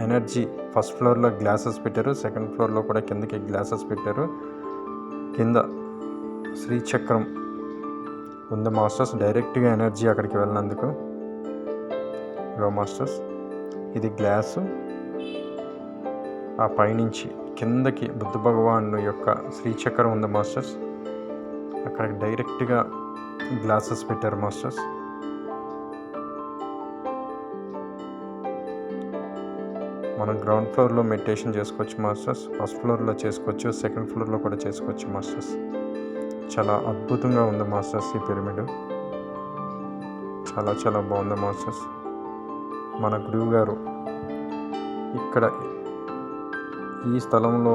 ఎనర్జీ ఫస్ట్ ఫ్లోర్లో గ్లాసెస్ పెట్టారు, సెకండ్ ఫ్లోర్లో కూడా కిందకి గ్లాసెస్ పెట్టారు. కింద శ్రీచక్రం ఉంది మాస్టర్స్. డైరెక్ట్గా ఎనర్జీ అక్కడికి వెళ్ళినందుకు మాస్టర్స్. ఇది గ్లాసు. ఆ పైనుంచి కిందకి బుద్ధ భగవాన్ యొక్క శ్రీచక్రం ఉంది మాస్టర్స్. అక్కడికి డైరెక్ట్గా గ్లాసెస్ పెట్టారు మాస్టర్స్. మనం గ్రౌండ్ ఫ్లోర్లో మెడిటేషన్ చేసుకోవచ్చు మాస్టర్స్. ఫస్ట్ ఫ్లోర్లో చేసుకోవచ్చు, సెకండ్ ఫ్లోర్లో కూడా చేసుకోవచ్చు మాస్టర్స్. చాలా అద్భుతంగా ఉంది మాస్టర్స్ ఈ పిరమిడ్. చాలా చాలా బాగుంది మాస్టర్స్. మన గురువు గారు ఇక్కడ ఈ స్థలంలో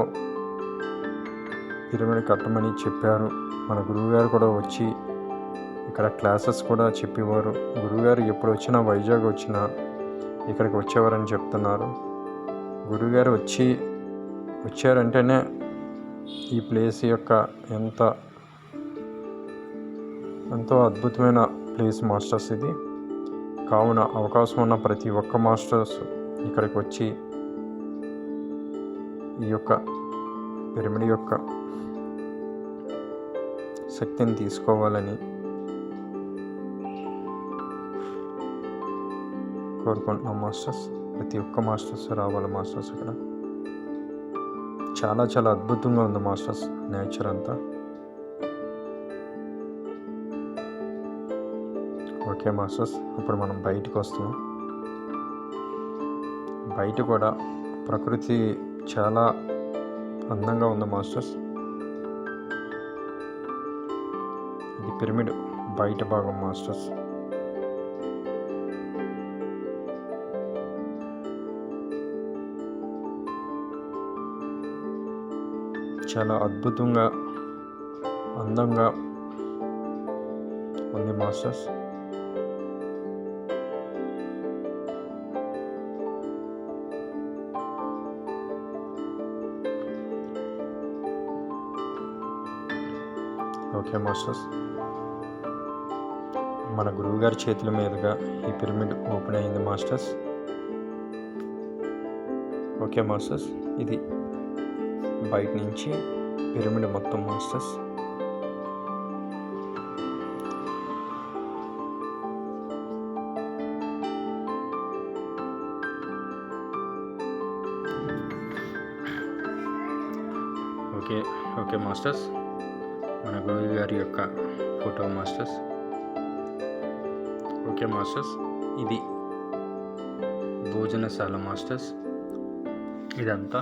పిరమిడ్ కట్టమని చెప్పారు. మన గురువుగారు కూడా వచ్చి ఇక్కడ క్లాసెస్ కూడా చెప్పేవారు. గురువుగారు ఎప్పుడు వచ్చినా, వైజాగ్ వచ్చినా ఇక్కడికి వచ్చేవారని చెప్తున్నారు. గురువుగారు వచ్చారంటేనే ఈ ప్లేస్ యొక్క ఎంతో అద్భుతమైన ప్లేస్ మాస్టర్స్. కావున అవకాశం ఉన్న ప్రతి ఒక్క మాస్టర్స్ ఇక్కడికి వచ్చి ఈ యొక్క పిరమిడ్ యొక్క శక్తిని తీసుకోవాలని కోరుకుంటున్నాం మాస్టర్స్. ప్రతి ఒక్క మాస్టర్స్ రావాలి మాస్టర్స్. ఇక్కడ చాలా చాలా అద్భుతంగా ఉంది మాస్టర్స్ నేచర్ అంతా. ఓకే మాస్టర్స్, ఇప్పుడు మనం బయటకు వస్తున్నాం. బయట కూడా ప్రకృతి చాలా అందంగా ఉంది మాస్టర్స్. ఇది పిరమిడ్ బయట భాగం మాస్టర్స్. చాలా అద్భుతంగా అందంగా ఉంది మాస్టర్స్. ఓకే మాస్టర్స్, మన గురువుగారి చేతుల మీదుగా ఈ పిరమిడ్ ఓపెన్ అయింది మాస్టర్స్. ఓకే మాస్టర్స్, ఇది బయట నుంచి పిరమిడ్ మొత్తం మాస్టర్స్. ఓకే మాస్టర్స్, మన గురువు గారి యొక్క ఫోటో మాస్టర్స్. ఓకే మాస్టర్స్, ఇది భోజనశాల మాస్టర్స్. ఇదంతా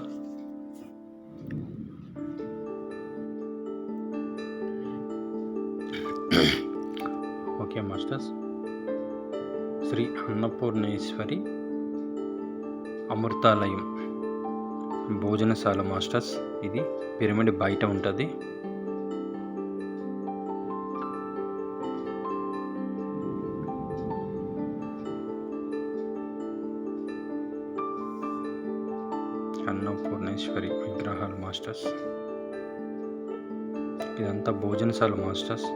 ఓకే మాస్టర్స్, శ్రీ అన్నపూర్ణేశ్వరి అమృతాలయం భోజనశాల మాస్టర్స్. ఇది పిరమిడ్ బయట ఉంటుంది. అన్నపూర్ణేశ్వరి విగ్రహాలు మాస్టర్స్. ఇదంతా భోజనశాల మాస్టర్స్.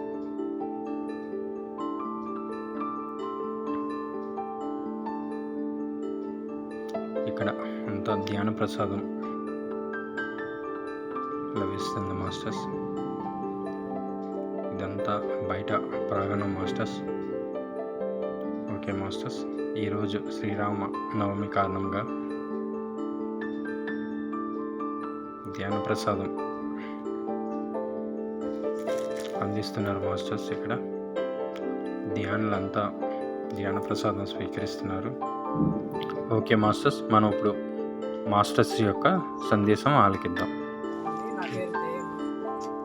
ఇక్కడ అంతా ధ్యాన ప్రసాదం లభిస్తుంది మాస్టర్స్. ఇదంతా బయట ప్రాంగణం మాస్టర్స్. ఓకే మాస్టర్స్, ఈరోజు శ్రీరామ నవమి కారణంగా ధ్యాన ప్రసాదం అందిస్తున్నారు మాస్టర్స్. ఇక్కడ ధ్యానులంతా ధ్యాన ప్రసాదం స్వీకరిస్తున్నారు. ఓకే మాస్టర్స్, మనం ఇప్పుడు మాస్టర్స్ యొక్క సందేశం ఆలకిద్దాం. నా పేరు జయమ్మ.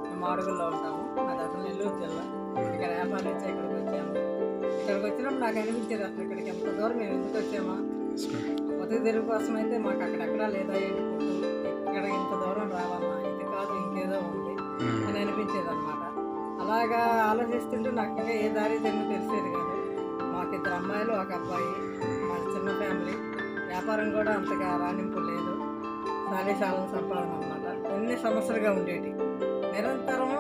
మేము మాడుగుల్లో ఉంటాము. మాది అసలు నెల్లూరు జిల్లా. ఇక్కడ వ్యాపారం నుంచి ఇక్కడికి వచ్చాము. ఇక్కడికి వచ్చినప్పుడు నాకు అనిపించేది అసలు ఇక్కడికి ఎంత దూరం మేము ఎందుకు వచ్చామా, బతుకు తెరుగు కోసం అయితే మాకు అక్కడెక్కడా లేదా ఏంటి పుట్టు, ఇక్కడ ఇంత దూరం రావాలన్నా, ఇది కాదు ఇంకేదో ఉంది అని అనిపించేది అనమాట. అలాగా ఆలోచిస్తుంటే నాకు ఇంకా ఏ దారి తెలియదు తెలిసేది కాదు. మాకు 2 అమ్మాయిలు 1 అబ్బాయి. మాది చిన్న ఫ్యామిలీ. వ్యాపారం కూడా అంతగా రాణింపు లేదు. సాలీసాలం సంపాదన అనమాట. ఎన్ని సమస్యలుగా ఉండేవి. నిరంతరం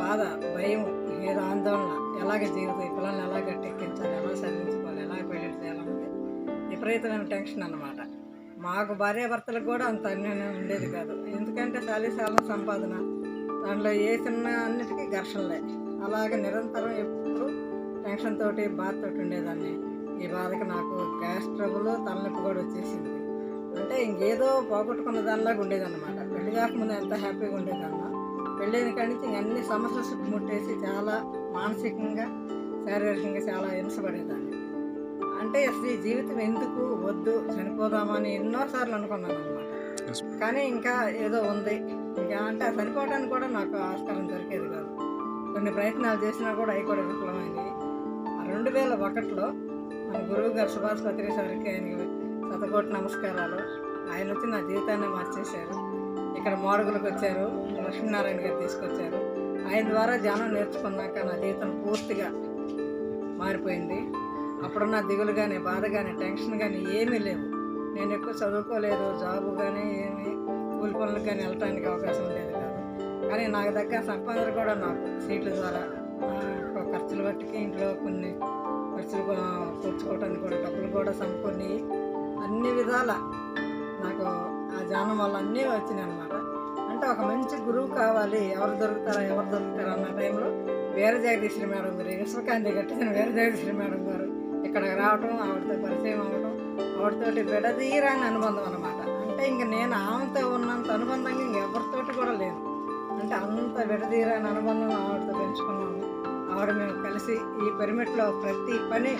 బాధ, భయం, ఏదో ఆందోళన, ఎలాగ జీవితం, పిల్లల్ని ఎలా గట్టెక్కించాలి, ఎలా చదివించుకోవాలి, ఎలా పెళ్లి చేయాలన్నది విపరీతమైన టెన్షన్ అన్నమాట. మాకు భార్యాభర్తలకు కూడా అంత అన్యాయం ఉండేది కాదు. ఎందుకంటే సాలీసాలం సంపాదన, దాంట్లో ఏ చిన్న అన్నిటికీ ఘర్షణలే. అలాగే నిరంతరం ఎప్పుడు టెన్షన్ తోటి బాధతోటి ఉండేదాన్ని. ఈ బాధకి నాకు గ్యాస్ ట్రబుల్, తలనొప్పి కూడా వచ్చేసింది. అంటే ఇంకేదో పోగొట్టుకున్న దానిలాగా ఉండేదన్నమాట. పెళ్లి కాకముందు ఎంత హ్యాపీగా ఉండేదన్నా, పెళ్ళైన కాడి నుంచి అన్ని సమస్యలు చుట్టుముట్టేసి చాలా మానసికంగా, శారీరకంగా చాలా హింసపడేదాన్ని. అంటే అసలు ఈ జీవితం ఎందుకు వద్దు, చనిపోదామని ఎన్నోసార్లు అనుకున్నాను అనమాట. కానీ ఇంకా ఏదో ఉంది ఇంకా అంటే చనిపోవడానికి కూడా నాకు ఆస్కారం దొరికేది కాదు. కొన్ని ప్రయత్నాలు చేసినా కూడా అవి కూడా విఫలమైనవి. 2001లో మన గురువు గారు సుభాష్ పత్రి సార్కి ఆయనకి శతకోటి నమస్కారాలు. ఆయన వచ్చి నా జీవితాన్ని మార్చేశారు. ఇక్కడ మోడగులకు వచ్చారు, లక్ష్మీనారాయణ గారు తీసుకొచ్చారు. ఆయన ద్వారా ధ్యానం నేర్చుకున్నాక నా జీవితం పూర్తిగా మారిపోయింది. అప్పుడున్న దిగులు కానీ, బాధ కానీ, టెన్షన్ కానీ ఏమీ లేవు. నేను ఎక్కువ చదువుకోలేదు, జాబు కానీ ఏమి కూలి పనులకు కానీ వెళ్ళటానికి అవకాశం ఉండేది కాదు. కానీ నాకు దగ్గర సంపాదన కూడా నాకు సీట్ల ద్వారా ఖర్చులు బట్టికి ఇంట్లో కొన్ని ఖర్చులు కూర్చుకోవడానికి కూడా సమకూర్ని అన్ని విధాల నాకు ఆ ధ్యానం వల్ల అన్నీ వచ్చినాయి అనమాట. అంటే ఒక మంచి గురువు కావాలి, ఎవరు దొరుకుతారా అన్న టైంలో వీర జగదీశ్వరి మేడం గారు, విశ్వకాంతి కట్టిన వీర జగదీశ్వరి మేడం గారు ఇక్కడికి రావటం, ఆవిడతో పరిచయం అవ్వటం, ఆవిడతోటి విడదీరాని అనుబంధం అనమాట. అంటే ఇంక నేను ఆమెతో ఉన్నంత అనుబంధంగా ఇంకెవరితోటి కూడా లేదు. అంటే అంత విడదీరాని అనుబంధం ఆవిడతో పెంచుకున్నాము. ఆవిడ మేము కలిసి ఈ పిరమిడ్లో ప్రతి పని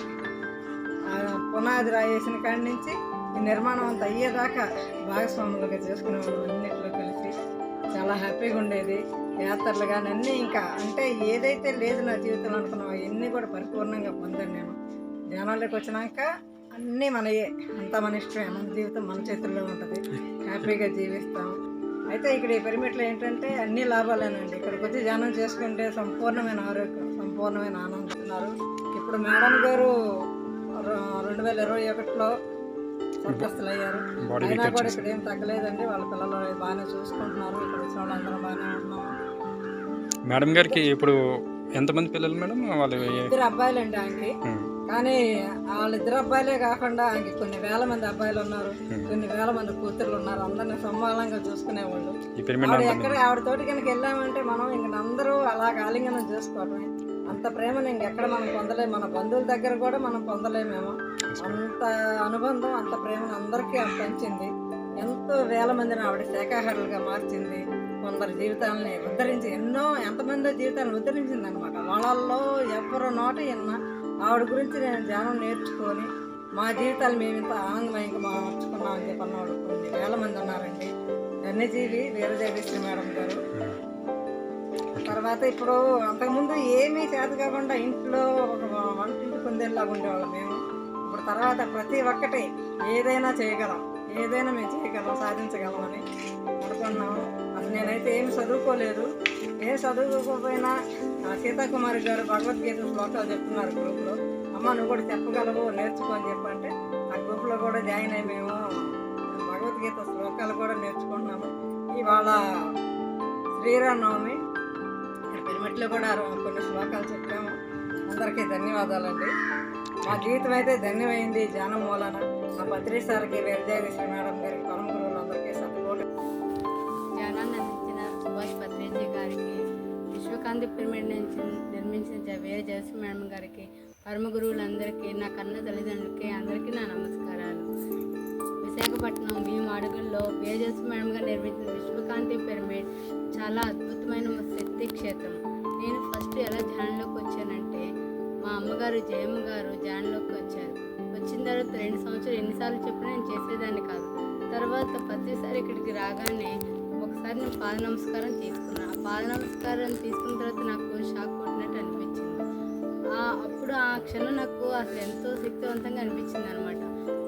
పునాది రాయేసిన కాడి నుంచి ఈ నిర్మాణం అంతా అయ్యేదాకా భాగస్వాములుగా చేసుకునేవాళ్ళం. అన్నింటిలో కలిసి చాలా హ్యాపీగా ఉండేది. యాత్రలు కానీ అన్నీ ఇంకా అంటే ఏదైతే లేదు నా జీవితంలో అనుకున్నామో అవన్నీ కూడా పరిపూర్ణంగా పొందాను నేను. ధ్యానాల్లోకి వచ్చినాక అన్నీ మనయే, అంతా మన ఇష్టమే, మన జీవితం మన చేతుల్లో ఉంటుంది, హ్యాపీగా జీవిస్తాం. అయితే ఇక్కడ ఈ పిరమిడ్లో ఏంటంటే అన్ని లాభాలేనండి. ఇక్కడికి వచ్చి ధ్యానం చేసుకుంటే సంపూర్ణమైన ఆరోగ్యం, సంపూర్ణమైన ఆనందిస్తున్నారు. ఇప్పుడు మేడం గారు 2021లో స్వర్గస్థులు అయ్యారు. అయినా కూడా ఇక్కడ ఏం తగ్గలేదండి. వాళ్ళ పిల్లలు బాగానే చూసుకుంటున్నారు. ఇక్కడ వచ్చిన వాళ్ళందరం బాగానే ఉంటున్నాము. మేడం గారికి ఇప్పుడు ఎంతమంది పిల్లలు మేడం? వాళ్ళు 2 అబ్బాయిలండి ఆయనకి. కానీ వాళ్ళిద్దరు అబ్బాయిలే కాకుండా ఆయనకి కొన్ని వేల మంది అబ్బాయిలు ఉన్నారు, కొన్ని వేల మంది కూతుర్లు ఉన్నారు. అందరినీ సమానంగా చూసుకునేవాళ్ళు. ఆవిడతోటి కనుక వెళ్ళామంటే మనం ఇంక అందరూ అలా ఆలింగనం చేసుకోవటమే. అంత ప్రేమను ఇంకెక్కడ మనం పొందలేము. మన బంధువుల దగ్గర కూడా మనం పొందలేమేమో. అంత అనుబంధం, అంత ప్రేమను అందరికీ పంచింది. ఎంతో వేల మందిని ఆవిడ శాఖాహారులుగా మార్చింది. కొందరు జీవితాలని ఉద్ధరించి, ఎంతమంది జీవితాలను ఉద్ధరించింది అనమాట. వాళ్ళల్లో ఎవరు నోట విన్నా ఆవిడ గురించి నేను ధ్యానం నేర్చుకొని మా జీవితాలు మేము ఇంత ఆనందమయంగా మార్చుకున్నామని చెప్పి అన్నవాడు కొన్ని వేల మంది ఉన్నారండి. ధన్యజీవి వీర జగదీశ్వరి మేడం గారు. తర్వాత ఇప్పుడు అంతకుముందు ఏమీ చేత కాకుండా ఇంట్లో ఒక వంటింటి కుందేలాగా ఉండేవాళ్ళం మేము. ఇప్పుడు తర్వాత ప్రతి ఒక్కటి ఏదైనా చేయగలం, ఏదైనా మేము చేయగలం, సాధించగలమని అనుకున్నాము. అసలు నేనైతే ఏం చదువుకోలేదు. ఏం చదువుకోకపోయినా సీతాకుమారి గారు భగవద్గీత శ్లోకాలు చెప్తున్నారు గ్రూప్లో. అమ్మ నువ్వు కూడా చెప్పగలవు, నేర్చుకో అని చెప్పంటే ఆ గ్రూప్లో కూడా జాయిన్ అయ్యి మేము భగవద్గీత శ్లోకాలు కూడా నేర్చుకుంటున్నాము. ఇవాళ శ్రీరామనవమి, పిరమిడ్లో కూడా కొన్ని శ్లోకాలు చెప్పాము. అందరికీ ధన్యవాదాలండి. మా జీవితం అయితే ధన్యమైంది ధ్యానం మూలన. మా పత్రి సార్కి, వీర జగదీశ్వరి మేడం గారికి, పరమ గురువులు అందరికీ సపోర్ట్. ధ్యానాన్ని అందించిన సుభాష్ పత్రిజీ గారికి, విశ్వకాంతి పిరమిడ్ నుంచి నిర్మించిన వీర జగదీశ్వరి మేడం గారికి, పరమ గురువులందరికీ, నా కన్న తల్లిదండ్రులకి అందరికీ నా నమస్కారాలు. విశాఖపట్నం భీమ అడుగుల్లో వీర జగదీశ్వరి మేడం గారు నిర్మించిన విశ్వకాంతి పిరమిడ్ చాలా అద్భుతమైన శక్తి క్షేత్రం. నేను ఫస్ట్ ఎలా ధ్యానంలోకి వచ్చానంటే, మా అమ్మగారు జయమ్మ గారు ధ్యానంలోకి వచ్చారు. వచ్చిన తర్వాత 2 సంవత్సరాలు ఎన్నిసార్లు చెప్పినా నేను చేసేదాన్ని కాదు. తర్వాత ప్రతిసారి ఇక్కడికి రాగానే ఒకసారి నేను పాద నమస్కారం తీసుకున్నాను. ఆ పాద నమస్కారం తీసుకున్న తర్వాత నాకు షాక్ కొట్టినట్టు అనిపించింది. అప్పుడు ఆ క్షణం నాకు అసలు ఎంతో శక్తివంతంగా అనిపించింది అనమాట.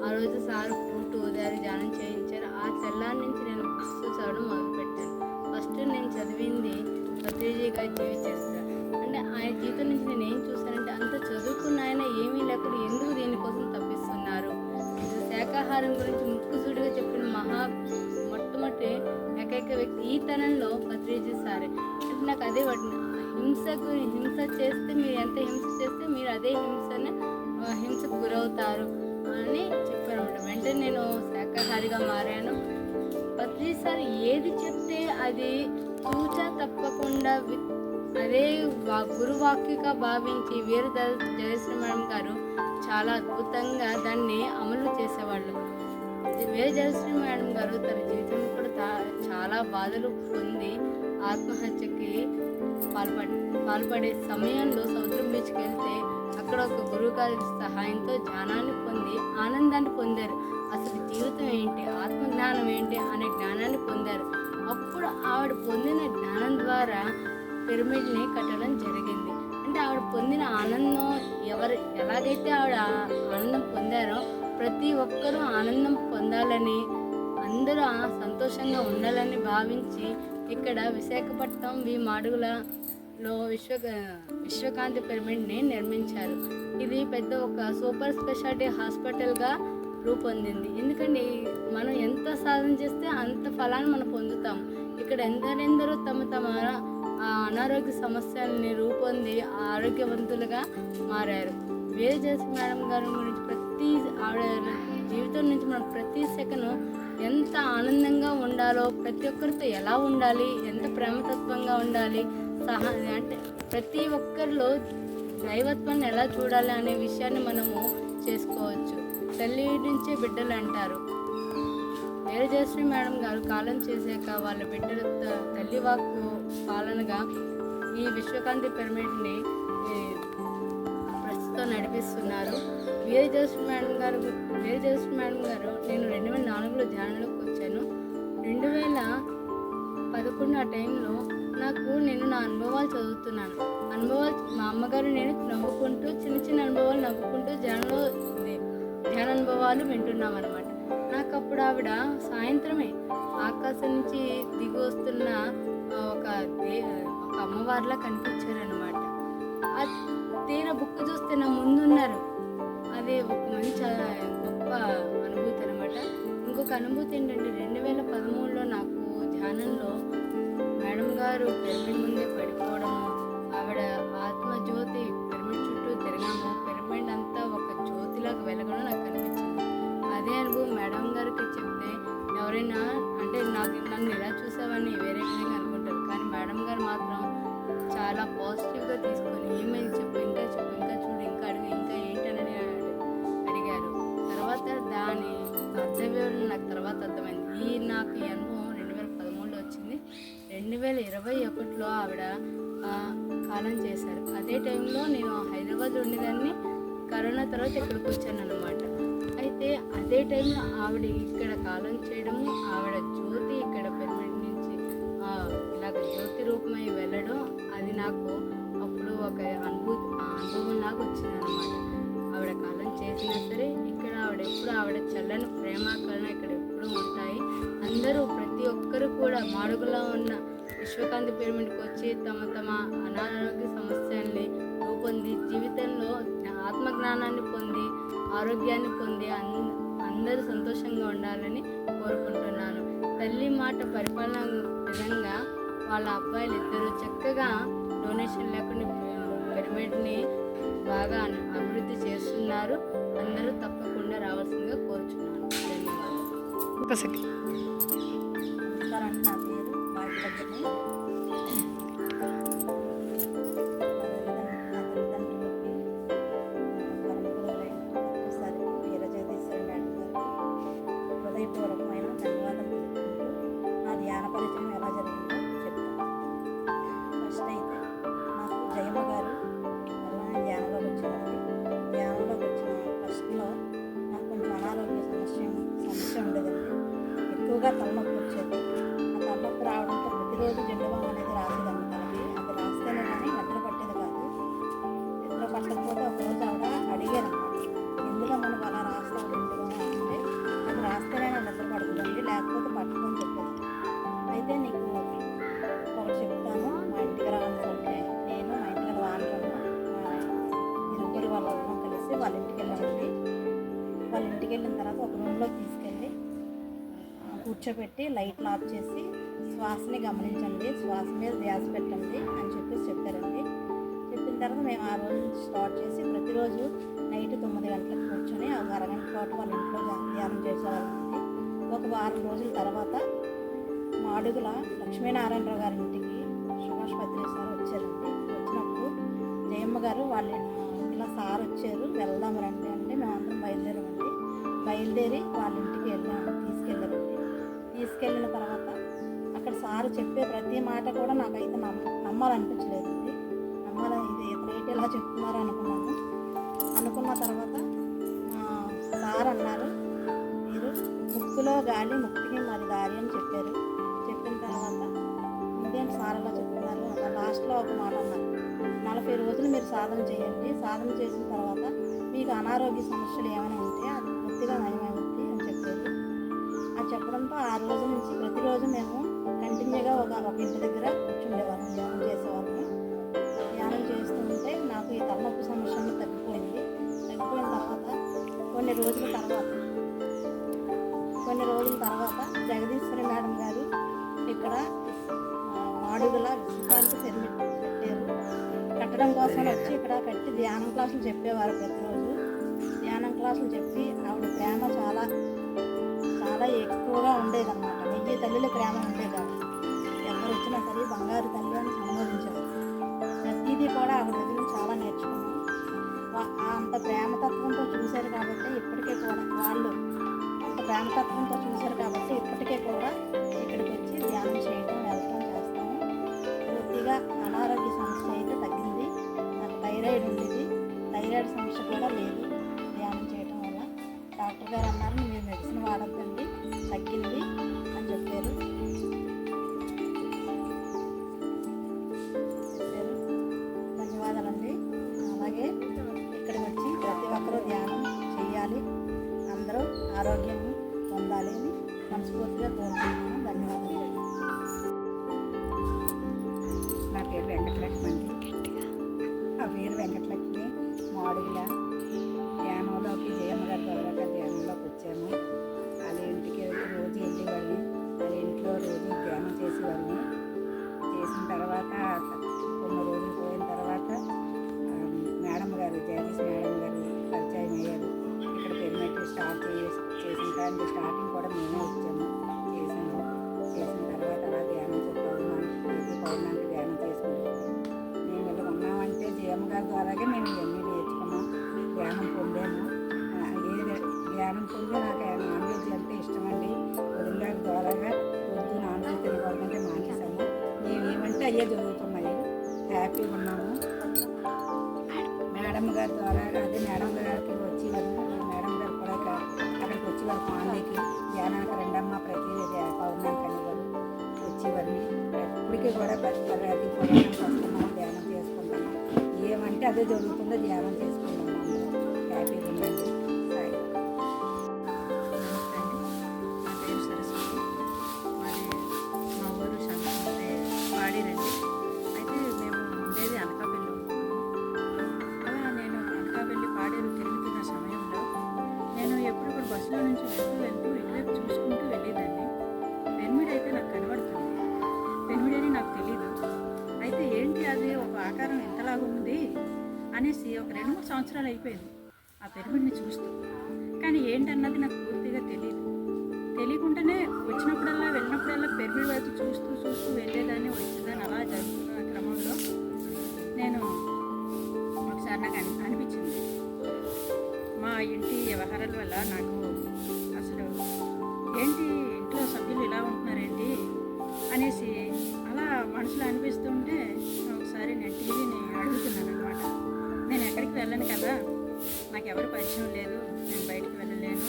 ఆ రోజు సార్ ఫ్రూట్ ఉదయాన్ని ధ్యానం చేయించారు. ఆ తెల్లారి నుంచి నేను బుక్స్ చదవడం మొదలుపెట్టాను. ఫస్ట్ నేను చదివింది పత్రిజీ గారి జీవిత చరిత్ర. అంటే ఆయన జీవితం నుంచి నేను ఏం చూసానంటే, అంత చదువుకున్న ఆయన ఏమీ లేకుండా ఎందుకు దీనికోసం తప్పిస్తున్నారు. శాకాహారం గురించి ముక్కుసూడిగా చెప్పిన మొట్టమొదటి ఏకైక వ్యక్తి ఈ తనంలో పత్రిజీ సారే. అంటే నాకు అదే పట్టింది. హింస చేస్తే మీరు ఎంత హింస చేస్తే మీరు అదే హింసకు గురవుతారు అని చెప్పారు. వెంటనే నేను శాకాహారిగా మారాను. పత్రిజీ సార్ ఏది చెప్తే అది తూచా తప్పకుండా అదే గురువాక్యగా భావించి వీర జగదీశ్వరి మేడం గారు చాలా అద్భుతంగా దాన్ని అమలు చేసేవాళ్ళు. వీర జగదీశ్వరి మేడం గారు తన జీవితంలో కూడా చాలా బాధలు పొంది ఆత్మహత్యకి పాల్పడే సమయంలో సముద్రం బీచ్కి వెళ్తే అక్కడ ఒక గురువు గారి సహాయంతో జ్ఞానాన్ని పొంది ఆనందాన్ని పొందారు. అసలు జీవితం ఏంటి, ఆత్మజ్ఞానం ఏంటి అనే జ్ఞానాన్ని పొందారు. అప్పుడు ఆవిడ పొందిన జ్ఞానం ద్వారా పిరమిడ్ని కట్టడం జరిగింది. అంటే ఆవిడ పొందిన ఆనందం ఎలాగైతే ఆవిడ ఆనందం పొందారో ప్రతి ఒక్కరూ ఆనందం పొందాలని, అందరూ సంతోషంగా ఉండాలని భావించి ఇక్కడ విశాఖపట్నం మాడుగులలో విశ్వకాంతి పిరమిడ్ని నిర్మించారు. ఇది పెద్ద ఒక సూపర్ స్పెషాలిటీ హాస్పిటల్గా రూపొందింది. ఎందుకంటే మనం ఎంత సాధన చేస్తే అంత ఫలాన్ని మనం పొందుతాం. ఇక్కడ ఎందరెందరో తమ అనారోగ్య సమస్యల్ని రూపొంది ఆరోగ్యవంతులుగా మారారు. వీర జగదీశ్వరి మేడం గారి గురించి ప్రతి ఆవిడ జీవితం నుంచి మనం ప్రతి సెకను ఎంత ఆనందంగా ఉండాలో, ప్రతి ఒక్కరితో ఎలా ఉండాలి, ఎంత ప్రేమతత్వంగా ఉండాలి, అంటే ప్రతి ఒక్కరిలో దైవత్వాన్ని ఎలా చూడాలి అనే విషయాన్ని మనము చేసుకోవచ్చు. తల్లి నుంచే బిడ్డలు అంటారు. వీరజయశ్రీ మేడం గారు కాలం చేశాక వాళ్ళ బిడ్డల తల్లి వాక్కు పాలనగా ఈ విశ్వకాంతి పిరమిడ్ని ప్రస్తుతం నడిపిస్తున్నారు. వీరజయశ్రీ మేడం గారు నేను 2004లో ధ్యానంలోకి వచ్చాను. 2011 ఆ టైంలో నేను నా అనుభవాలు చదువుతున్నాను. మా అమ్మగారు నేను నవ్వుకుంటూ చిన్న అనుభవాలు నవ్వుకుంటూ ధ్యాన అనుభవాలు వింటున్నాం అనమాట. నాకు అప్పుడు ఆవిడ సాయంత్రమే ఆకాశం నుంచి దిగి వస్తున్న ఒక అమ్మవారిలా కనిపించారనమాట. ఆ తీరా బుక్ చూస్తే నా ముందున్నారు. అది ఒక మంచి గొప్ప అనుభూతి అనమాట. ఇంకొక అనుభూతి ఏంటంటే 2013లో నాకు ధ్యానంలో మేడం గారు పిరమిడ్ ముందే పడిపోవడము, ఆవిడ ఆత్మజ్యోతి పిరమిడ్ చుట్టూ తిరగడము, పిరమిడ్ అంతా ఒక జ్యోతిలాగా వెలగడం నాకు కనిపించింది. అదే అనుభవం మేడం గారికి చెప్తే ఎవరైనా అంటే నన్ను ఇలా చూసావని వేరే విధంగా అనుకుంటారు. కానీ మేడం గారు మాత్రం చాలా పాజిటివ్గా తీసుకొని ఏమైంది చెప్పు, ఇంకా చూడు, ఇంకా అడుగు, ఇంకా ఏంటని అడిగారు. తర్వాత దాని అర్థవివరణ నాకు తర్వాత అర్థమైంది. నాకు ఈ అనుభవం 2013లో వచ్చింది. 2021లో ఆవిడ కాలం చేశారు. అదే టైంలో నేను హైదరాబాద్లో ఉండేదాన్ని. కరోనా తర్వాత ఇక్కడికి వచ్చాను అనమాట. అయితే అదే టైంలో ఆవిడ ఇక్కడ కాలం చేయడము, ఆవిడ జ్యోతి ఇక్కడ పిరమిడ్ నుంచి ఇలాగ జ్యోతి రూపమై వెళ్ళడం, అది నాకు అప్పుడు ఒక అనుభవం లాగా వచ్చిందనమాట. ఆవిడ కాలం చేసినా సరే ఇక్కడ ఆవిడ చల్లని ప్రేమ కరుణ ఇక్కడ ఎప్పుడూ ఉంటాయి. అందరూ ప్రతి ఒక్కరు కూడా మాడుగులో ఉన్న విశ్వకాంతి పిరమిడ్కి వచ్చి తమ అనారోగ్య సమస్యల్ని రూపొంది జీవితంలో ఆత్మజ్ఞానాన్ని పొంది ఆరోగ్యాన్ని పొంది అందరూ సంతోషంగా ఉండాలని కోరుకుంటున్నాను. తల్లి మాట పరిపాలన విధంగా వాళ్ళ అబ్బాయిలు ఇద్దరు చక్కగా డొనేషన్ లేకుండా పిరమిడ్ని బాగా అభివృద్ధి చేస్తున్నారు. అందరూ తప్పకుండా రావాల్సిందిగా కోరుచున్నాను. ధన్యవాదాలు. నా పేరు మాట్లాడుతుంది. నా తల్లిదండ్రులకి పరమగురువులైన ఒకసారి వీరజయశ్రీ మేడం గారికి హృదయపూర్వకమైన ధన్యవాదాలు తెలుపుకుంటూ నా ధ్యాన పరిచయం ఎలా జరిగిందో చెప్తాను. ఫస్ట్ అయితే నాకు జయమ్మ గారు ధ్యానంలోకి వచ్చిందండి. ధ్యానంలోకి వచ్చిన ఫస్ట్లో నాకు కొంచెం అనారోగ్య సమస్య ఉండేదండి. ఎక్కువగా తలనొప్పి వచ్చేది. ఆ తలనొప్పి రావడంతో ప్రతిరోజు జెండుబాం అనేది రాసేదాన్ని తనకి. అది రాస్తేనే కానీ నిద్ర పట్టేది కాదు. నిద్ర పట్టకపోతే ఒకరోజు ఆవిడ అడిగారు అన్నమాట, ఎందుకమ్మా నువ్వు అలా రాస్తావు జెండుబాం అంటే, అది రాస్తేనే నాకు నిద్ర పడుతుందండి, లేకపోతే పట్టుకొని చెప్పేది. అయితే నీకు ఒకటి చెప్తాను, మా ఇంటికి రావాలంటే నేను మా ఇంటికి వాళ్ళను ఇరువురు వాళ్ళం కలిసి వాళ్ళ ఇంటికి వెళ్ళామండి. వాళ్ళ ఇంటికి వెళ్ళిన తర్వాత ఒక రూమ్లోకి తీసుకెళ్ళి కూర్చోబెట్టి లైట్లు ఆఫ్ చేసి శ్వాసని గమనించండి, శ్వాస మీద ధ్యాస పెట్టండి అని చెప్పారండి. చెప్పిన తర్వాత మేము ఆ రోజు నుంచి స్టార్ట్ చేసి ప్రతిరోజు నైట్ 9 గంటలకు కూర్చొని ఒక అరగంట పాటు వాళ్ళ ఇంట్లో ధ్యానం చేసేవాళ్ళండి. ఒక వారం రోజుల తర్వాత మాడుగుల లక్ష్మీనారాయణరావు గారి ఇంటికి సుభాష్ పత్రి సార్ వచ్చారండి. వచ్చినప్పుడు జయమ్మ గారు వాళ్ళు ఇలా సార్ వచ్చారు వెళ్దాం రండి అంటే మేమందరం బయలుదేరి వాళ్ళ ఇంటికి తీసుకెళ్ళిన తర్వాత అక్కడ సారు చెప్పే ప్రతి మాట కూడా నాకైతే నమ్మాలనిపించలేదండి. ఇది ఇతనైతే ఇలా చెప్తున్నారు అనుకున్న తర్వాత సార్ అన్నారు, మీరు ముక్కులో గాలి ముక్తికి మరి దారి అని చెప్పారు. చెప్పిన తర్వాత ఇంకేం సార్ అలా చెప్తున్నారు, లాస్ట్లో ఒక మాట అన్నారు, 40 రోజులు మీరు సాధన చేయండి, సాధన చేసిన తర్వాత మీకు అనారోగ్య సమస్యలు ఏమైనా ఉంటే అది పూర్తిగా నయమవుతుంది అని చెప్పారు. అది చెప్పడంతో ఆ రోజు నుంచి ప్రతిరోజు మేము కంటిన్యూగా ఒక ఇంటి దగ్గర కూర్చుండేవాళ్ళం, ధ్యానం చేసేవాళ్ళము. ధ్యానం చేస్తూ ఉంటే నాకు ఈ తలనొప్పి సమస్యలు తగ్గిపోయిన తర్వాత కొన్ని రోజుల తర్వాత జగదీశ్వరి మేడం గారు ఇక్కడ మాడుగుల విశ్వకాంతి పిరమిడ్ కట్టడం కోసం వచ్చి ఇక్కడ కట్టి ధ్యానం క్లాసులు చెప్పేవారు. ప్రతిరోజు ధ్యానం క్లాస్ మంత్రాలు చెప్పి ఆవిడ ప్రేమ చాలా చాలా ఎక్కువగా ఉండేదన్నమాట. 1000 తల్లుల ప్రేమ ఉండేది ఆవిడ. ఎవరు వచ్చినా సరే బంగారు తల్లి అని సంబోధించారు. ప్రతిదీ కూడా ఆవిడ దగ్గర చాలా నేర్చుకున్నాం. అంత ప్రేమతత్వంతో చూశారు కాబట్టి ఇప్పటికే కూడా వాళ్ళు అంత ప్రేమతత్వంతో చూశారు కాబట్టి ఇప్పటికే కూడా ఇక్కడికి వచ్చి ధ్యానం చేయడం వెళ్ళటం చేస్తాము. పూర్తిగా అనారోగ్య సమస్య అయితే తగ్గింది. నాకు థైరాయిడ్ ఉండేది, థైరాయిడ్ సమస్య కూడా లేదు ధ్యానం చేయడం వల్ల. డాక్టర్ గారు అన్నారు మీరు మెడిసిన్ వాడద్దండి తగ్గింది అని చెప్పారు. ధన్యవాదాలండి. అలాగే ఇక్కడికి వచ్చి ప్రతి ఒక్కరూ ధ్యానం చేయాలి, అందరూ ఆరోగ్యం పొందాలి అని మనస్ఫూర్తిగా కోరుకుంటున్నాను. ధన్యవాదాలు. నా పేరు వెంకటలక్ష్మి అండి. నా పేరు వెంకటలక్ష్మి. మాడుగుల ధ్యానంలోకి జయమ్మ గారి ద్వారా ధ్యానంలోకి వచ్చాము. వాళ్ళ ఇంటికి రోజు వెళ్ళేవాళ్ళని, వాళ్ళ ఇంట్లో రోజు ధ్యానం చేసేవాళ్ళని. చేసిన తర్వాత కొన్ని రోజులు పోయిన తర్వాత మేడం గారు జగదీష్ మేడం గారు పరిచయం అయ్యారు. ఇక్కడ పిరమిడ్ స్టార్ట్ చేసిన కానీ స్టార్టింగ్ కూడా మేమే వచ్చాము, చేసాము. చేసిన తర్వాత అలా ధ్యానం పౌర్ణానికి ధ్యానం చేసుకుంటాము. మేము ఇలా ఉన్నామంటే జయమ్మ గారి ద్వారాగే మేము ఇవన్నీ నేర్చుకున్నాం, ధ్యానం పొందాము. ధ్యానం పొంది నాకు నాన్ వెజ్ అంటే ఇష్టమండి. వదిన గారి ద్వారాగా వద్దు నాన్ వెజ్ తినకూడదంటే మానేసాము. మేము ఏమంటే అయ్యే జరుగుతున్నాయి, హ్యాపీగా ఉన్నాము. మేడం గారి ద్వారా అదే మేడం గారికి వచ్చి మేడం గారు కూడా అక్కడికి వచ్చి వారు కాలనీకి ధ్యానానికి రెండమ్మ ప్రతి పౌర్ణానికి అనేవారు వచ్చేవారిని. ఇప్పటికీ కూడా ప్రతి పౌర్ణానికి వస్తున్నాము, ధ్యానం చేసుకుంటాము. ఏమంటే అదే జరుగుతుందో ధ్యానం చేసుకుంటాము. అందరూ హ్యాపీగా ఉండండి. సాయి. నమస్తే అండి. నా పేరు సరస్వతి. మరి మా ఊరు అంటే వాడిరండి. అయితే మేము ఉండేది అనకాపల్లి ఉంటున్నాము. అలా నేను అనకాపల్లి పాడేరు తిరుగుతున్న సమయంలో నేను ఎప్పుడు కూడా బస్సులో నుంచి వెళ్తూ ఇటువైపు చూసుకుంటూ వెళ్ళేదాన్ని. పిరమిడ్ అయితే నాకు కనబడుతుంది, పిరమిడ్ అని నాకు తెలీదు. అయితే ఏంటి అది ఒక ఆకారం ఎంతలాగా ఉంది అనేసి ఒక 2-3 సంవత్సరాలు అయిపోయింది ఆ పిరమిడ్ని చూస్తూ. కానీ ఏంటన్నది నాకు పూర్తిగా తెలియకుండానే వచ్చినప్పుడల్లా వెళ్ళినప్పుడల్లా పిరమిడ్ వైపు చూస్తూ వెళ్ళేదాన్ని, వచ్చేదాన్ని. అలా జరుగుతున్న క్రమంలో నేను ఒకసారి నాకు అనిపించింది మా ఇంటి వ్యవహారాల వల్ల నాకు అసలు ఏంటి ఇంట్లో సభ్యులు ఇలా ఉంటున్నారేంటి అనేసి అలా మనసులో అనిపిస్తుంటే ఒకసారి నేను టీవీని అడుగుతున్నాను అనమాట. నేను ఎక్కడికి వెళ్ళను కదా, నాకు ఎవరు పరిచయం లేదు, నేను బయటకు వెళ్ళలేను,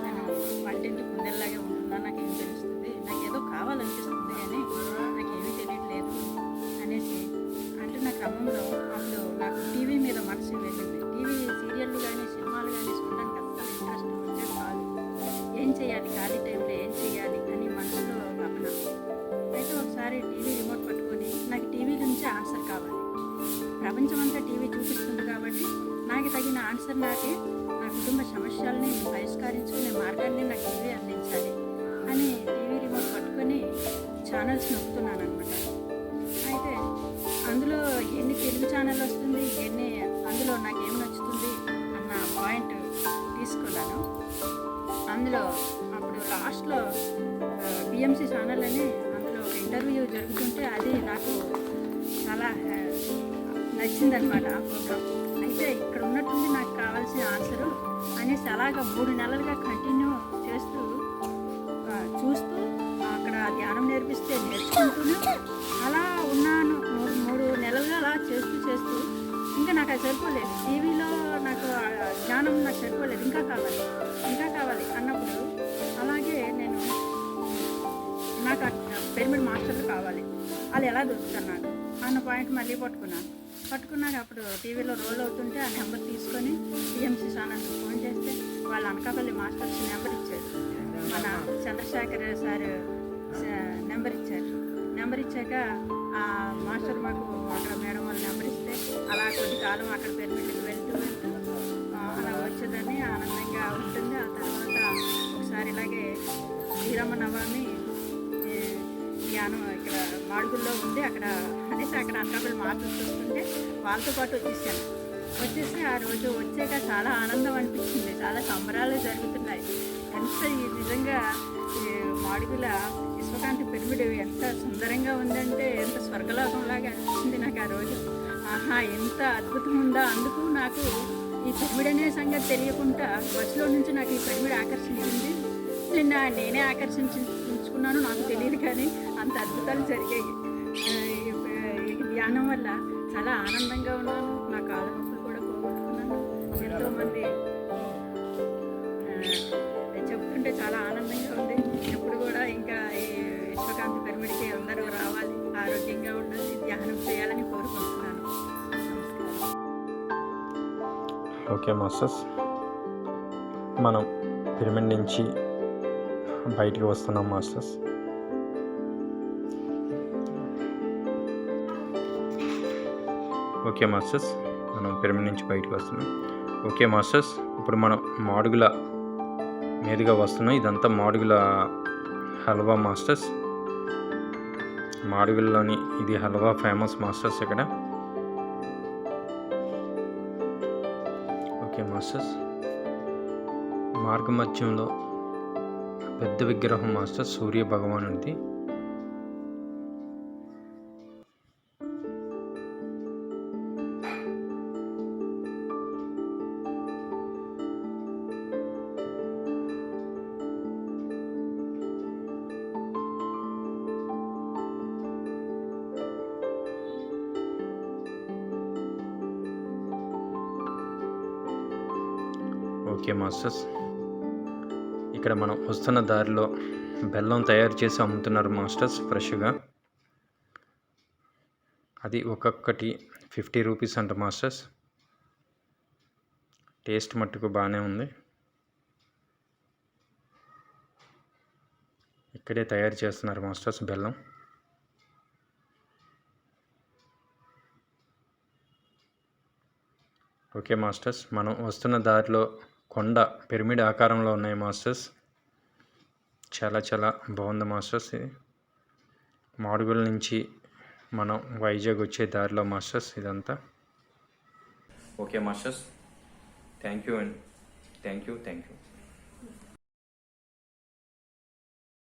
నేను వంటింటి కుందెల్లాగే ఉంటున్నా, నాకేం తెలుస్తుంది, నాకు ఏదో కావాలనిపిస్తుంది కానీ నాకేమీ తెలియట్లేదు అనేసి అంటున్న క్రమంలో అప్పుడు నాకు టీవీ మీద మనసు వెళ్ళింది. టీవీ సీరియళ్ళు కానీ సినిమాలు కానీ చూడడానికి అంత ఇంట్రెస్ట్ ఉండేది కాదు. ఏం చేయాలి ఖాళీ టైంలో, ఏం చేయాలి అని మనసులో తపన. అయితే ఒకసారి టీవీ రిమోట్ పట్టుకొని నాకు టీవీ నుంచి ఆన్సర్ కావాలి, ప్రపంచం అంతా టీవీ చూపిస్తుంది కాబట్టి నాకు తగిన ఆన్సర్ నాకే, నా కుటుంబ సమస్యల్ని పరిష్కరించుకునే మార్గాన్ని నాకు టీవీ అందించాలి అని టీవీ రిమోట్ పట్టుకొని ఛానల్స్ నొక్కుతున్నాను అనమాట. అయితే అందులో ఎన్ని తెలుగు ఛానల్ వస్తుంది, అందులో నాకు ఏం నచ్చుతుంది అన్న పాయింట్ తీసుకున్నాను. అందులో అప్పుడు లాస్ట్లో బిఎంసి ఛానల్ అని అందులో ఒక ఇంటర్వ్యూ జరుగుతుంటే అది నాకు చాలా నచ్చిందనమాట ఆ ప్రోగ్రామ్. అయితే ఇక్కడ ఉన్నట్టుంది నాకు కావాల్సిన ఆన్సరు అనేసి అలాగా 3 నెలలుగా కంటిన్యూ చూస్తూ అక్కడ ధ్యానం నేర్పిస్తే నేర్చుకుంటూనే అలా ఉన్నాను. 3 నెలలుగా అలా చేస్తూ ఇంకా నాకు అది సరిపోలేదు. టీవీలో నాకు జ్ఞానం నాకు సరిపోలేదు, ఇంకా కావాలి అన్నప్పుడు అలాగే నేను నాకు పిరమిడ్ మాస్టర్లు కావాలి, వాళ్ళు ఎలా దొరుకుతారు నాకు అన్న పాయింట్ మళ్ళీ పట్టుకున్నాక అప్పుడు టీవీలో రోల్ అవుతుంటే ఆ నెంబర్ తీసుకొని పిఎంసి ఛానల్కి ఫోన్ చేస్తే వాళ్ళు అనకాపల్లి మాస్టర్స్ నెంబర్ ఇచ్చారు. మన చంద్రశేఖర్ సార్ నెంబర్ ఇచ్చాక ఆ మాస్టర్ మాకు అక్కడ మేడం వాళ్ళు నెంబర్ ఇస్తే అలా కొద్ది కాలం అక్కడ పిరమిడ్కి వెళ్తూ అలా వచ్చేదని ఆనందంగా ఉంటుంది. ఆ తర్వాత ఒకసారి ఇలాగే శ్రీరామనవమి ధ్యానం ఇక్కడ మాడుగుల్లో ఉంది అక్కడ అనేసి అక్కడ అనకాపల్లి మార్పులు చూస్తుంటే వాళ్ళతో పాటు వచ్చేసాను. వచ్చేసి ఆ రోజు వచ్చాక చాలా ఆనందం అనిపించింది. చాలా సంబరాలు జరుగుతున్నాయి. ఎంత నిజంగా ఈ మాడుగుల విశ్వకాంతి పిరమిడ్ ఎంత సుందరంగా ఉందంటే ఎంత స్వర్గలోకంలాగా అనిపించింది నాకు ఆ రోజు. ఆహా, ఎంత అద్భుతం ఉందా. అందుకు నాకు ఈ పిరమిడ్ అనే సంగతి తెలియకుండా బస్సులో నుంచి నాకు ఈ పిరమిడ్ ఆకర్షించింది. నేనే ఆకర్షించుకున్నాను, నాకు తెలియదు, కానీ అంత అద్భుతాలు జరిగాయి. ఈ ధ్యానం వల్ల చాలా ఆనందంగా ఉన్నాను. నా కాళ్ళ నొప్పులు కూడా పోగొట్టుకున్నాను. ఎంతోమంది చెప్తుంటే చాలా ఆనందంగా ఉంది. ఎప్పుడు కూడా ఇంకా ఈ విశ్వకాంతి పిరమిడ్కి అందరూ రావాలి, ఆరోగ్యంగా ఉండాలి, ధ్యానం చేయాలని కోరుకుంటున్నాను. నమస్కారం. ఓకే మాస్టర్స్, మనం పిరమిడ్ నుంచి బయటికి వస్తున్నాం మాస్టర్స్. ఓకే మాస్టర్స్, మనం పిరమిడ్ నుంచి బయటకు వస్తున్నాం. ఓకే మాస్టర్స్, ఇప్పుడు మనం మాడుగుల మీదుగా వస్తున్నాం. ఇదంతా మాడుగుల హల్వా మాస్టర్స్. మాడుగులలోని ఇది హల్వా ఫేమస్ మాస్టర్స్ ఇక్కడ. ఓకే మాస్టర్స్, మార్గమధ్యంలో పెద్ద విగ్రహం మాస్టర్స్ సూర్య భగవానుడిది. ఓకే మాస్టర్స్, ఇక్కడ మనం వస్తున్న దారిలో బెల్లం తయారు చేసి అమ్ముతున్నారు మాస్టర్స్ ఫ్రెష్గా. అది ఒక్కొక్కటి 50 రూపీస్ అంట మాస్టర్స్. టేస్ట్ మట్టుకు బాగానే ఉంది. ఇక్కడే తయారు చేస్తున్నారు మాస్టర్స్ బెల్లం. ఓకే మాస్టర్స్, మనం వస్తున్న దారిలో కొండ పిరమిడ్ ఆకారంలో ఉన్నాయి మాస్టర్స్. చాలా చాలా బాగుంది మాస్టర్స్. ఇది మాడుగుల నుంచి మనం వైజాగ్ వచ్చే దారిలో మాస్టర్స్ ఇదంతా. ఓకే మాస్టర్స్, థ్యాంక్ యూ అండి. Thank you.